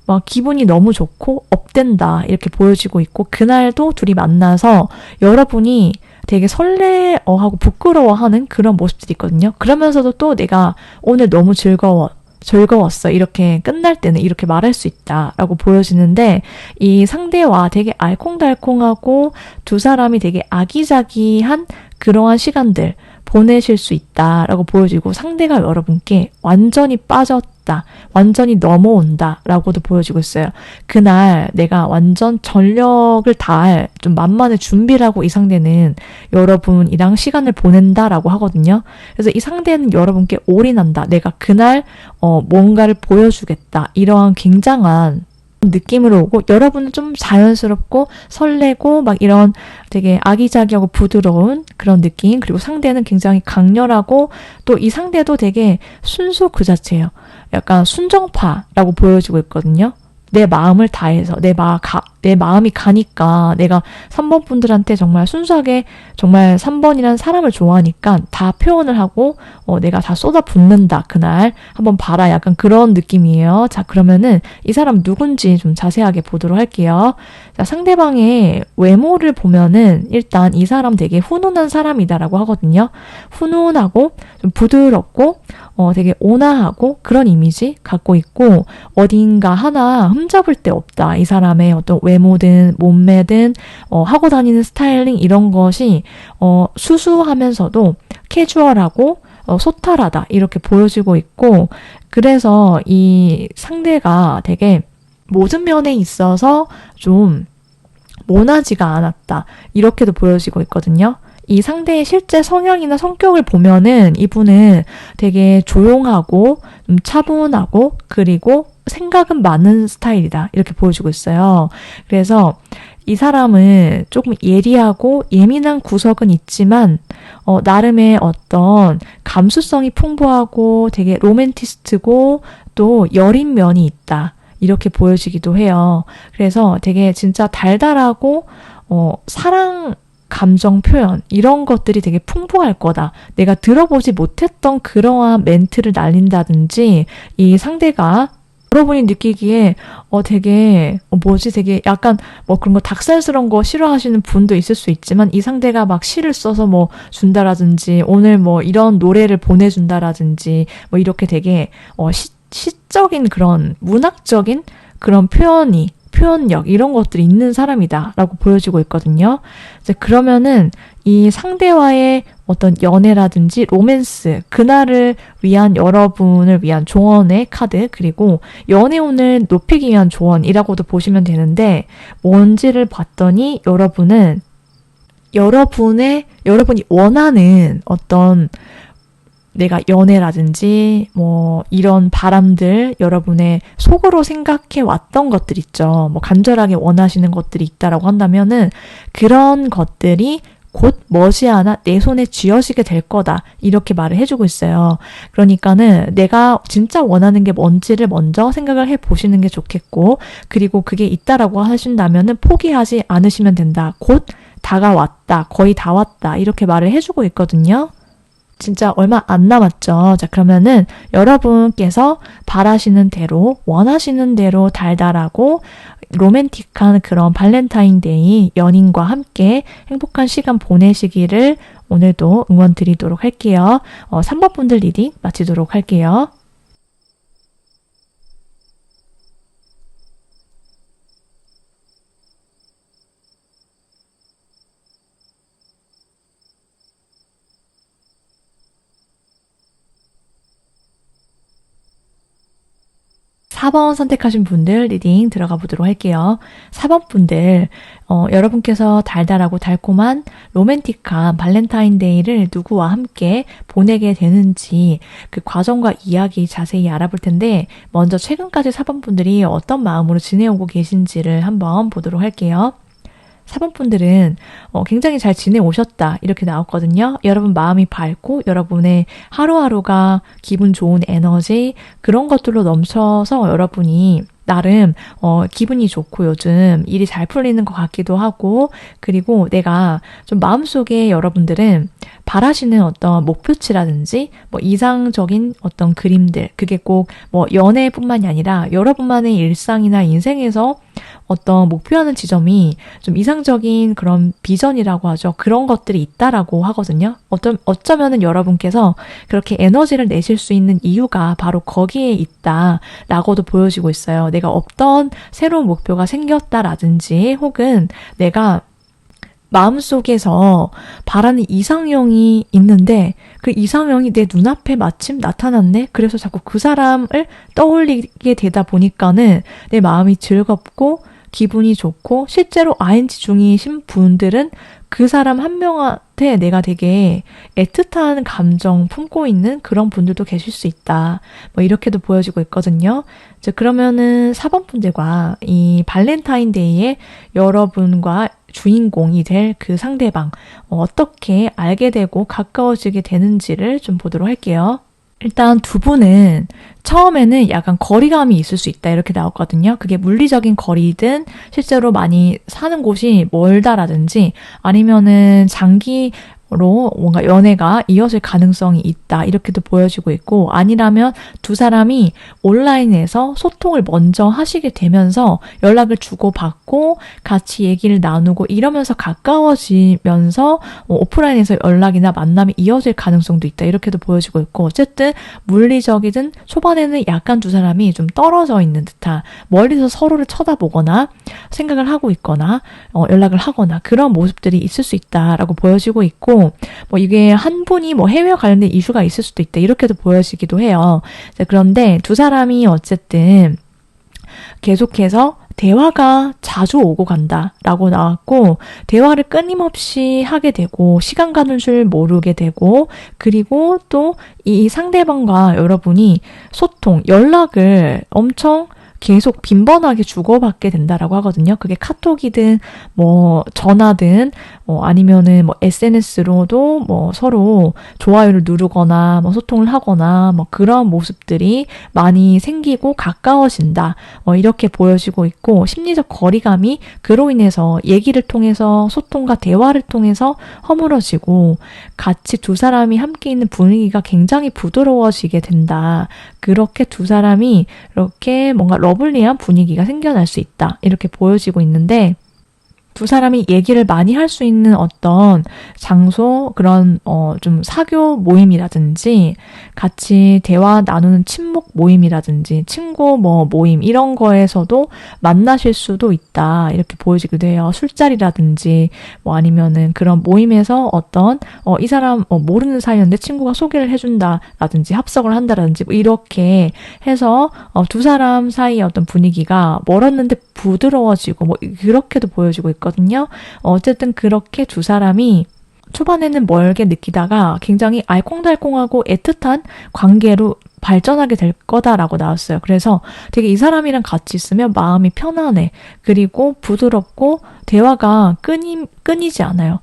막 기분이 너무 좋고 업된다 이렇게 보여지고 있고 그날도 둘이 만나서 여러분이 되게 설레어하고 부끄러워하는 그런 모습들이 있거든요. 그러면서도 또 내가 오늘 너무 즐거웠어. 이렇게 끝날 때는 이렇게 말할 수 있다라고 보여지는데 이 상대와 되게 알콩달콩하고 두 사람이 되게 아기자기한 그러한 시간들 보내실 수 있다라고 보여지고 상대가 여러분께 완전히 빠졌다, 완전히 넘어온다 라고도 보여지고 있어요. 그날 내가 완전 전력을 다할 좀 만만의 준비를 하고 이 상대는 여러분이랑 시간을 보낸다라고 하거든요. 그래서 이 상대는 여러분께 올인한다. 내가 그날 뭔가를 보여주겠다. 이러한 굉장한 느낌으로 오고 여러분은 좀 자연스럽고 설레고 막 이런 되게 아기자기하고 부드러운 그런 느낌, 그리고 상대는 굉장히 강렬하고 또 이 상대도 되게 순수 그 자체예요. 약간 순정파라고 보여지고 있거든요. 내 마음을 다해서 내 마음이 가니까 내가 3번 분들한테 정말 순수하게 정말 3번이라는 사람을 좋아하니까 다 표현을 하고 내가 다 쏟아붓는다. 그날 한번 봐라. 약간 그런 느낌이에요. 자, 그러면은 이 사람 누군지 좀 자세하게 보도록 할게요. 자, 상대방의 외모를 보면은 일단 이 사람 되게 훈훈한 사람이다라고 하거든요. 훈훈하고 좀 부드럽고 되게 온화하고 그런 이미지 갖고 있고 어딘가 하나 흠잡을 데 없다. 이 사람의 어떤 외모든 몸매든 하고 다니는 스타일링 이런 것이 수수하면서도 캐주얼하고 소탈하다 이렇게 보여지고 있고, 그래서 이 상대가 되게 모든 면에 있어서 좀 모나지가 않았다 이렇게도 보여지고 있거든요. 이 상대의 실제 성향이나 성격을 보면은 이분은 되게 조용하고 좀 차분하고 그리고 생각은 많은 스타일이다 이렇게 보여주고 있어요. 그래서 이 사람은 조금 예리하고 예민한 구석은 있지만 나름의 어떤 감수성이 풍부하고 되게 로맨티스트고 또 여린 면이 있다 이렇게 보여지기도 해요. 그래서 되게 진짜 달달하고 사랑 감정 표현 이런 것들이 되게 풍부할 거다. 내가 들어보지 못했던 그러한 멘트를 날린다든지 이 상대가 여러분이 느끼기에 되게 되게 약간 그런 거 닭살스러운 거 싫어하시는 분도 있을 수 있지만 이 상대가 막 시를 써서 준다라든지 오늘 이런 노래를 보내준다라든지 이렇게 되게 시적인 그런 문학적인 그런 표현력 이런 것들이 있는 사람이다라고 보여지고 있거든요. 이제 그러면은 이 상대와의 어떤 연애라든지 로맨스, 그날을 위한 여러분을 위한 조언의 카드, 그리고 연애운을 높이기 위한 조언이라고도 보시면 되는데, 뭔지를 봤더니 여러분이 원하는 어떤 내가 연애라든지 이런 바람들 여러분의 속으로 생각해 왔던 것들 있죠. 간절하게 원하시는 것들이 있다라고 한다면은 그런 것들이 곧 머지않아 내 손에 쥐어지게 될 거다. 이렇게 말을 해주고 있어요. 그러니까는 내가 진짜 원하는 게 뭔지를 먼저 생각을 해보시는 게 좋겠고, 그리고 그게 있다라고 하신다면은 포기하지 않으시면 된다. 곧 다가왔다. 거의 다 왔다. 이렇게 말을 해주고 있거든요. 진짜 얼마 안 남았죠. 자, 그러면은 여러분께서 바라시는 대로, 원하시는 대로 달달하고 로맨틱한 그런 발렌타인데이 연인과 함께 행복한 시간 보내시기를 오늘도 응원 드리도록 할게요. 3번 분들 리딩 마치도록 할게요. 4번 선택하신 분들 리딩 들어가 보도록 할게요. 4번 분들, 여러분께서 달달하고 달콤한 로맨틱한 발렌타인데이를 누구와 함께 보내게 되는지 그 과정과 이야기 자세히 알아볼 텐데, 먼저 최근까지 4번 분들이 어떤 마음으로 지내오고 계신지를 한번 보도록 할게요. 4번 분들은 굉장히 잘 지내오셨다 이렇게 나왔거든요. 여러분 마음이 밝고 여러분의 하루하루가 기분 좋은 에너지 그런 것들로 넘쳐서 여러분이 나름 기분이 좋고 요즘 일이 잘 풀리는 것 같기도 하고, 그리고 내가 좀 마음속에 여러분들은 바라시는 어떤 목표치라든지 뭐 이상적인 어떤 그림들, 그게 꼭 뭐 연애뿐만이 아니라 여러분만의 일상이나 인생에서 어떤 목표하는 지점이 좀 이상적인 그런 비전이라고 하죠. 그런 것들이 있다라고 하거든요. 어쩌면은 여러분께서 그렇게 에너지를 내실 수 있는 이유가 바로 거기에 있다라고도 보여지고 있어요. 내가 어떤 새로운 목표가 생겼다라든지 혹은 내가 마음속에서 바라는 이상형이 있는데 그 이상형이 내 눈앞에 마침 나타났네? 그래서 자꾸 그 사람을 떠올리게 되다 보니까는 내 마음이 즐겁고 기분이 좋고 실제로 ING 중이신 분들은 그 사람 한 명한테 내가 되게 애틋한 감정 품고 있는 그런 분들도 계실 수 있다. 뭐 이렇게도 보여지고 있거든요. 그러면은 4번 분들과 이 발렌타인데이에 여러분과 주인공이 될 그 상대방 어떻게 알게 되고 가까워지게 되는지를 좀 보도록 할게요. 일단 두 분은 처음에는 약간 거리감이 있을 수 있다 이렇게 나왔거든요. 그게 물리적인 거리든 실제로 많이 사는 곳이 멀다라든지 아니면은 장기로 뭔가 연애가 이어질 가능성이 있다 이렇게도 보여지고 있고 아니라면 두 사람이 온라인에서 소통을 먼저 하시게 되면서 연락을 주고받고 같이 얘기를 나누고 이러면서 가까워지면서 오프라인에서 연락이나 만남이 이어질 가능성도 있다 이렇게도 보여지고 있고 어쨌든 물리적이든 초반에는 약간 두 사람이 좀 떨어져 있는 듯한 멀리서 서로를 쳐다보거나 생각을 하고 있거나 연락을 하거나 그런 모습들이 있을 수 있다라고 보여지고 있고 뭐 이게 한 분이 뭐 해외와 관련된 이슈가 있을 수도 있다 이렇게도 보여지기도 해요. 그런데 두 사람이 어쨌든 계속해서 대화가 자주 오고 간다라고 나왔고 대화를 끊임없이 하게 되고 시간 가는 줄 모르게 되고 그리고 또 이 상대방과 여러분이 소통, 연락을 엄청 계속 빈번하게 주고받게 된다라고 하거든요. 그게 카톡이든 뭐 전화든 아니면은 뭐 SNS로도 뭐 서로 좋아요를 누르거나 뭐 소통을 하거나 뭐 그런 모습들이 많이 생기고 가까워진다. 이렇게 보여지고 있고 심리적 거리감이 그로 인해서 얘기를 통해서 소통과 대화를 통해서 허물어지고 같이 두 사람이 함께 있는 분위기가 굉장히 부드러워지게 된다. 그렇게 두 사람이 이렇게 뭔가 러블리한 분위기가 생겨날 수 있다. 이렇게 보여지고 있는데 두 사람이 얘기를 많이 할 수 있는 어떤 장소, 그런 좀 사교 모임이라든지 같이 대화 나누는 친목 모임이라든지 친구 뭐 모임 이런 거에서도 만나실 수도 있다. 이렇게 보여지기도 해요. 술자리라든지 뭐 아니면은 그런 모임에서 어떤 이 사람 모르는 사이였는데 친구가 소개를 해준다라든지 합석을 한다라든지 뭐 이렇게 해서 두 사람 사이의 어떤 분위기가 멀었는데 부드러워지고 뭐 그렇게도 보여지고 있거든요. 어쨌든 그렇게 두 사람이 초반에는 멀게 느끼다가 굉장히 알콩달콩하고 애틋한 관계로 발전하게 될 거다라고 나왔어요. 그래서 되게 이 사람이랑 같이 있으면 마음이 편안해. 그리고 부드럽고 대화가 끊이지 않아요.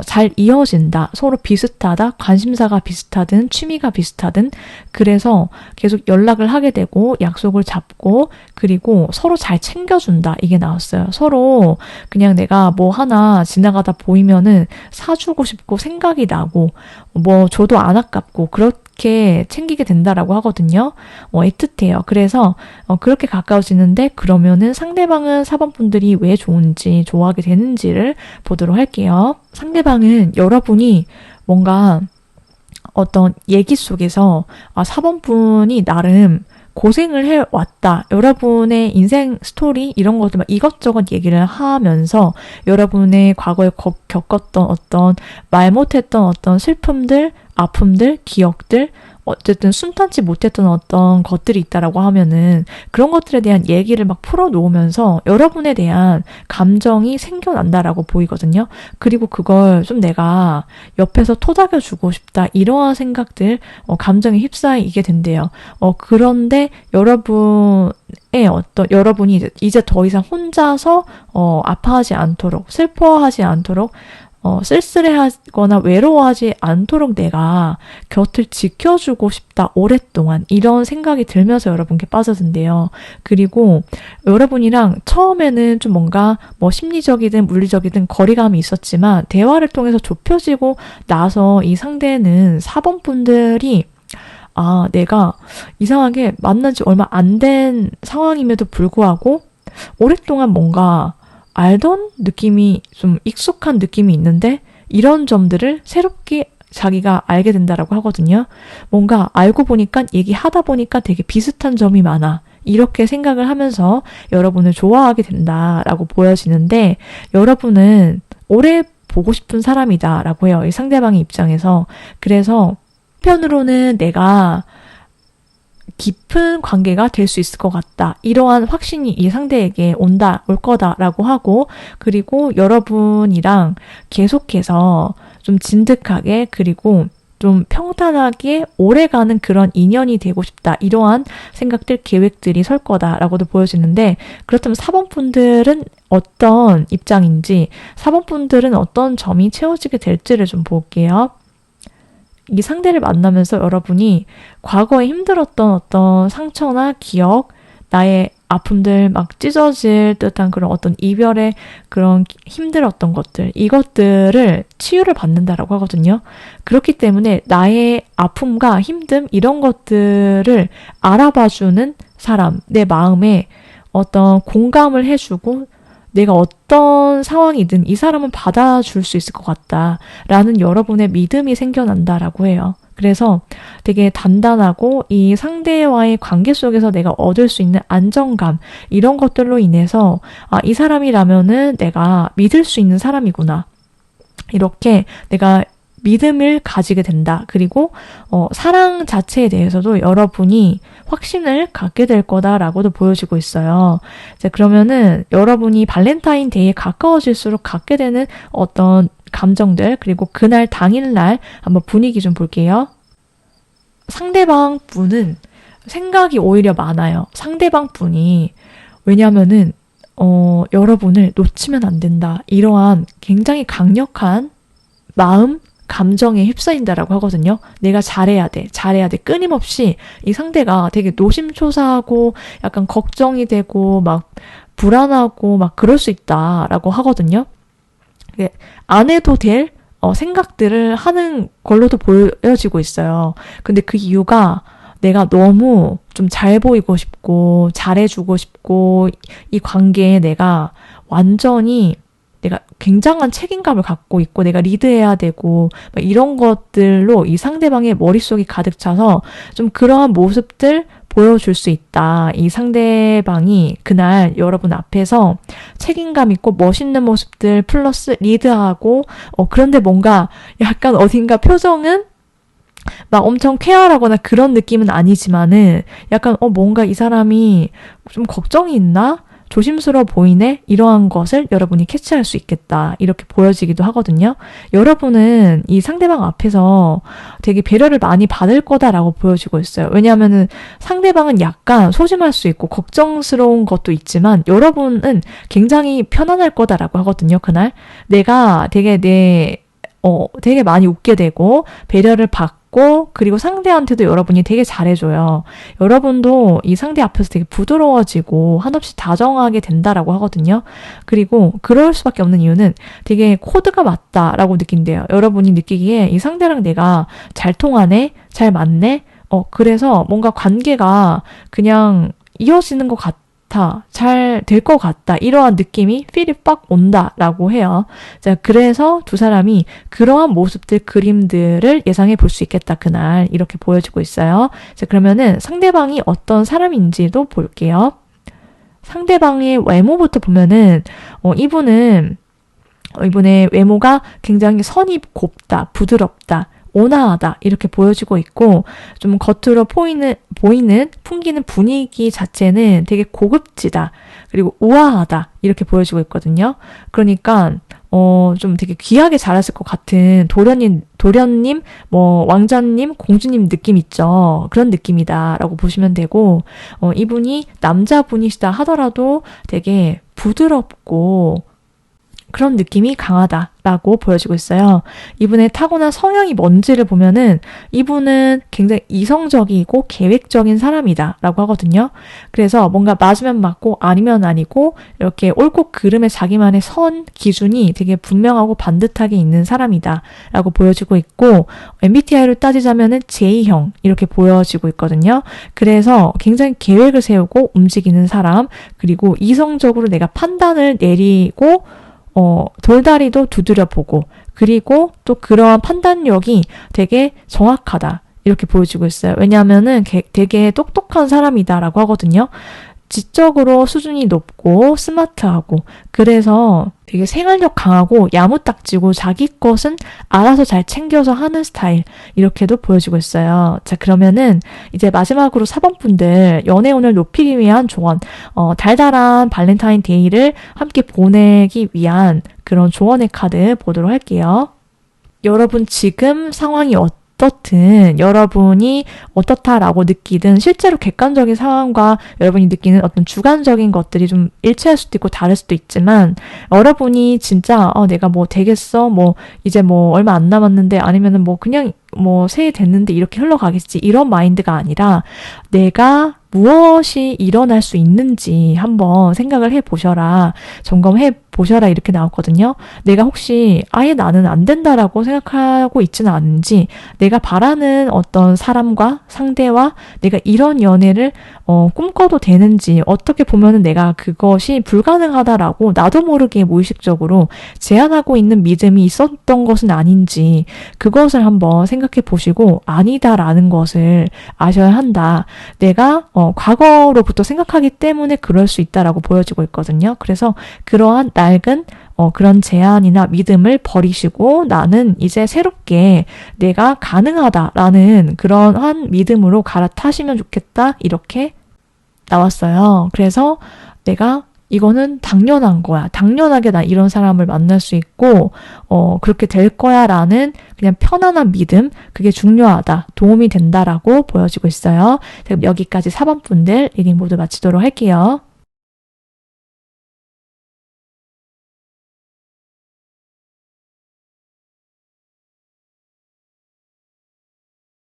잘 이어진다. 서로 비슷하다. 관심사가 비슷하든 취미가 비슷하든 그래서 계속 연락을 하게 되고 약속을 잡고 그리고 서로 잘 챙겨준다. 이게 나왔어요. 서로 그냥 내가 뭐 하나 지나가다 보이면은 사주고 싶고 생각이 나고 뭐 줘도 안 아깝고 그렇게 챙기게 된다라고 하거든요. 애틋해요. 그래서 그렇게 가까워지는데 그러면은 상대방은 4번 분들이 왜 좋은지 좋아하게 되는지를 보도록 할게요. 상대방은 여러분이 뭔가 어떤 얘기 속에서 4번 분이 나름 고생을 해왔다. 여러분의 인생 스토리 이런 것들 막 이것저것 얘기를 하면서 여러분의 과거에 겪었던 어떤 말 못했던 어떤 슬픔들, 아픔들, 기억들 어쨌든 순탄치 못했던 어떤 것들이 있다라고 하면은 그런 것들에 대한 얘기를 막 풀어놓으면서 여러분에 대한 감정이 생겨난다라고 보이거든요. 그리고 그걸 좀 내가 옆에서 토닥여주고 싶다 이러한 생각들, 감정에 휩싸이게 된대요. 그런데 여러분이 이제 더 이상 혼자서 아파하지 않도록 슬퍼하지 않도록 쓸쓸해하거나 외로워하지 않도록 내가 곁을 지켜주고 싶다, 오랫동안. 이런 생각이 들면서 여러분께 빠져든대요. 그리고 여러분이랑 처음에는 좀 뭔가 심리적이든 물리적이든 거리감이 있었지만 대화를 통해서 좁혀지고 나서 이 상대는 4번 분들이 내가 이상하게 만난 지 얼마 안 된 상황임에도 불구하고 오랫동안 뭔가 알던 느낌이 좀 익숙한 느낌이 있는데 이런 점들을 새롭게 자기가 알게 된다라고 하거든요. 뭔가 알고 보니까 얘기하다 보니까 되게 비슷한 점이 많아. 이렇게 생각을 하면서 여러분을 좋아하게 된다라고 보여지는데 여러분은 오래 보고 싶은 사람이다라고 해요. 이 상대방의 입장에서. 그래서 한편으로는 내가 깊은 관계가 될 수 있을 것 같다. 이러한 확신이 이 상대에게 올 거다라고 하고, 그리고 여러분이랑 계속해서 좀 진득하게, 그리고 좀 평탄하게 오래가는 그런 인연이 되고 싶다. 이러한 생각들, 계획들이 설 거다라고도 보여지는데, 그렇다면 4번 분들은 어떤 입장인지, 4번 분들은 어떤 점이 채워지게 될지를 좀 볼게요. 이 상대를 만나면서 여러분이 과거에 힘들었던 어떤 상처나 기억, 나의 아픔들 막 찢어질 듯한 그런 어떤 이별의 그런 힘들었던 것들, 이것들을 치유를 받는다라고 하거든요. 그렇기 때문에 나의 아픔과 힘듦 이런 것들을 알아봐주는 사람, 내 마음에 어떤 공감을 해주고 내가 어떤 상황이든 이 사람은 받아줄 수 있을 것 같다라는 여러분의 믿음이 생겨난다라고 해요. 그래서 되게 단단하고 이 상대와의 관계 속에서 내가 얻을 수 있는 안정감 이런 것들로 인해서 이 사람이라면은 내가 믿을 수 있는 사람이구나. 이렇게 내가 믿음을 가지게 된다. 그리고 사랑 자체에 대해서도 여러분이 확신을 갖게 될 거다라고도 보여지고 있어요. 이제 그러면은 여러분이 발렌타인데이에 가까워질수록 갖게 되는 어떤 감정들, 그리고 그날 당일날 한번 분위기 좀 볼게요. 상대방 분은 생각이 오히려 많아요. 상대방 분이. 왜냐면은 여러분을 놓치면 안 된다. 이러한 굉장히 강력한 마음, 감정에 휩싸인다라고 하거든요. 내가 잘해야 돼. 끊임없이 이 상대가 되게 노심초사하고 약간 걱정이 되고 막 불안하고 막 그럴 수 있다라고 하거든요. 안 해도 될 생각들을 하는 걸로도 보여지고 있어요. 근데 그 이유가 내가 너무 좀 잘 보이고 싶고 잘해주고 싶고 이 관계에 내가 완전히 내가 굉장한 책임감을 갖고 있고 내가 리드해야 되고 이런 것들로 이 상대방의 머릿속이 가득 차서 좀 그러한 모습들 보여줄 수 있다. 이 상대방이 그날 여러분 앞에서 책임감 있고 멋있는 모습들 플러스 리드하고 그런데 뭔가 약간 어딘가 표정은 막 엄청 쾌활하거나 그런 느낌은 아니지만은 약간 뭔가 이 사람이 좀 걱정이 있나? 조심스러워 보이네? 이러한 것을 여러분이 캐치할 수 있겠다. 이렇게 보여지기도 하거든요. 여러분은 이 상대방 앞에서 되게 배려를 많이 받을 거다라고 보여지고 있어요. 왜냐하면은 상대방은 약간 소심할 수 있고 걱정스러운 것도 있지만 여러분은 굉장히 편안할 거다라고 하거든요. 그날 내가 되게 되게 많이 웃게 되고 배려를 받고 그리고 상대한테도 여러분이 되게 잘해줘요. 여러분도 이 상대 앞에서 되게 부드러워지고 한없이 다정하게 된다라고 하거든요. 그리고 그럴 수밖에 없는 이유는 되게 코드가 맞다라고 느낀대요. 여러분이 느끼기에 이 상대랑 내가 잘 통하네? 잘 맞네? 그래서 뭔가 관계가 그냥 이어지는 것 같아. 잘 될 것 같다. 이러한 느낌이 필이 빡 온다라고 해요. 자, 그래서 두 사람이 그러한 모습들, 그림들을 예상해 볼 수 있겠다. 그날 이렇게 보여지고 있어요. 자, 그러면은 상대방이 어떤 사람인지도 볼게요. 상대방의 외모부터 보면은 이분의 외모가 굉장히 선이 곱다, 부드럽다. 온화하다 이렇게 보여지고 있고 좀 겉으로 보이는 풍기는 분위기 자체는 되게 고급지다 그리고 우아하다 이렇게 보여지고 있거든요. 그러니까 좀 되게 귀하게 자랐을 것 같은 도련님, 왕자님, 공주님 느낌 있죠. 그런 느낌이다라고 보시면 되고 이분이 남자분이시다 하더라도 되게 부드럽고 그런 느낌이 강하다라고 보여지고 있어요. 이분의 타고난 성향이 뭔지를 보면은 이분은 굉장히 이성적이고 계획적인 사람이다라고 하거든요. 그래서 뭔가 맞으면 맞고 아니면 아니고 이렇게 옳고 그름의 자기만의 선 기준이 되게 분명하고 반듯하게 있는 사람이다라고 보여지고 있고 MBTI로 따지자면은 J형 이렇게 보여지고 있거든요. 그래서 굉장히 계획을 세우고 움직이는 사람, 그리고 이성적으로 내가 판단을 내리고 돌다리도 두드려보고, 그리고 또 그러한 판단력이 되게 정확하다 이렇게 보여지고 있어요. 왜냐하면은 되게 똑똑한 사람이다라고 하거든요. 지적으로 수준이 높고 스마트하고, 그래서 되게 생활력 강하고 야무딱지고 자기 것은 알아서 잘 챙겨서 하는 스타일, 이렇게도 보여지고 있어요. 자, 그러면은 이제 마지막으로 4번 분들 연애운을 높이기 위한 조언, 달달한 발렌타인데이를 함께 보내기 위한 그런 조언의 카드 보도록 할게요. 여러분 지금 상황이 어떻든, 여러분이 어떻다라고 느끼든 실제로 객관적인 상황과 여러분이 느끼는 어떤 주관적인 것들이 좀 일치할 수도 있고 다를 수도 있지만, 여러분이 진짜 내가 뭐 되겠어, 뭐 이제 뭐 얼마 안 남았는데, 아니면은 뭐 그냥 뭐 새해 됐는데 이렇게 흘러가겠지, 이런 마인드가 아니라 내가 무엇이 일어날 수 있는지 한번 생각을 해보셔라, 점검해 보셔라, 이렇게 나왔거든요. 내가 혹시 아예 나는 안 된다라고 생각하고 있지는 않은지, 내가 바라는 어떤 사람과 상대와 내가 이런 연애를 꿈꿔도 되는지, 어떻게 보면은 내가 그것이 불가능하다라고 나도 모르게 무의식적으로 제한하고 있는 믿음이 있었던 것은 아닌지, 그것을 한번 생각해 보시고 아니다라는 것을 아셔야 한다. 내가 과거로부터 생각하기 때문에 그럴 수 있다라고 보여지고 있거든요. 그래서 그러한 낡은 그런 제한이나 믿음을 버리시고 나는 이제 새롭게 내가 가능하다라는 그러한 믿음으로 갈아타시면 좋겠다, 이렇게 나왔어요. 그래서 내가 이거는 당연한 거야, 당연하게 나 이런 사람을 만날 수 있고 그렇게 될 거야 라는 그냥 편안한 믿음, 그게 중요하다, 도움이 된다라고 보여지고 있어요. 여기까지 4번 분들 리딩 모두 마치도록 할게요.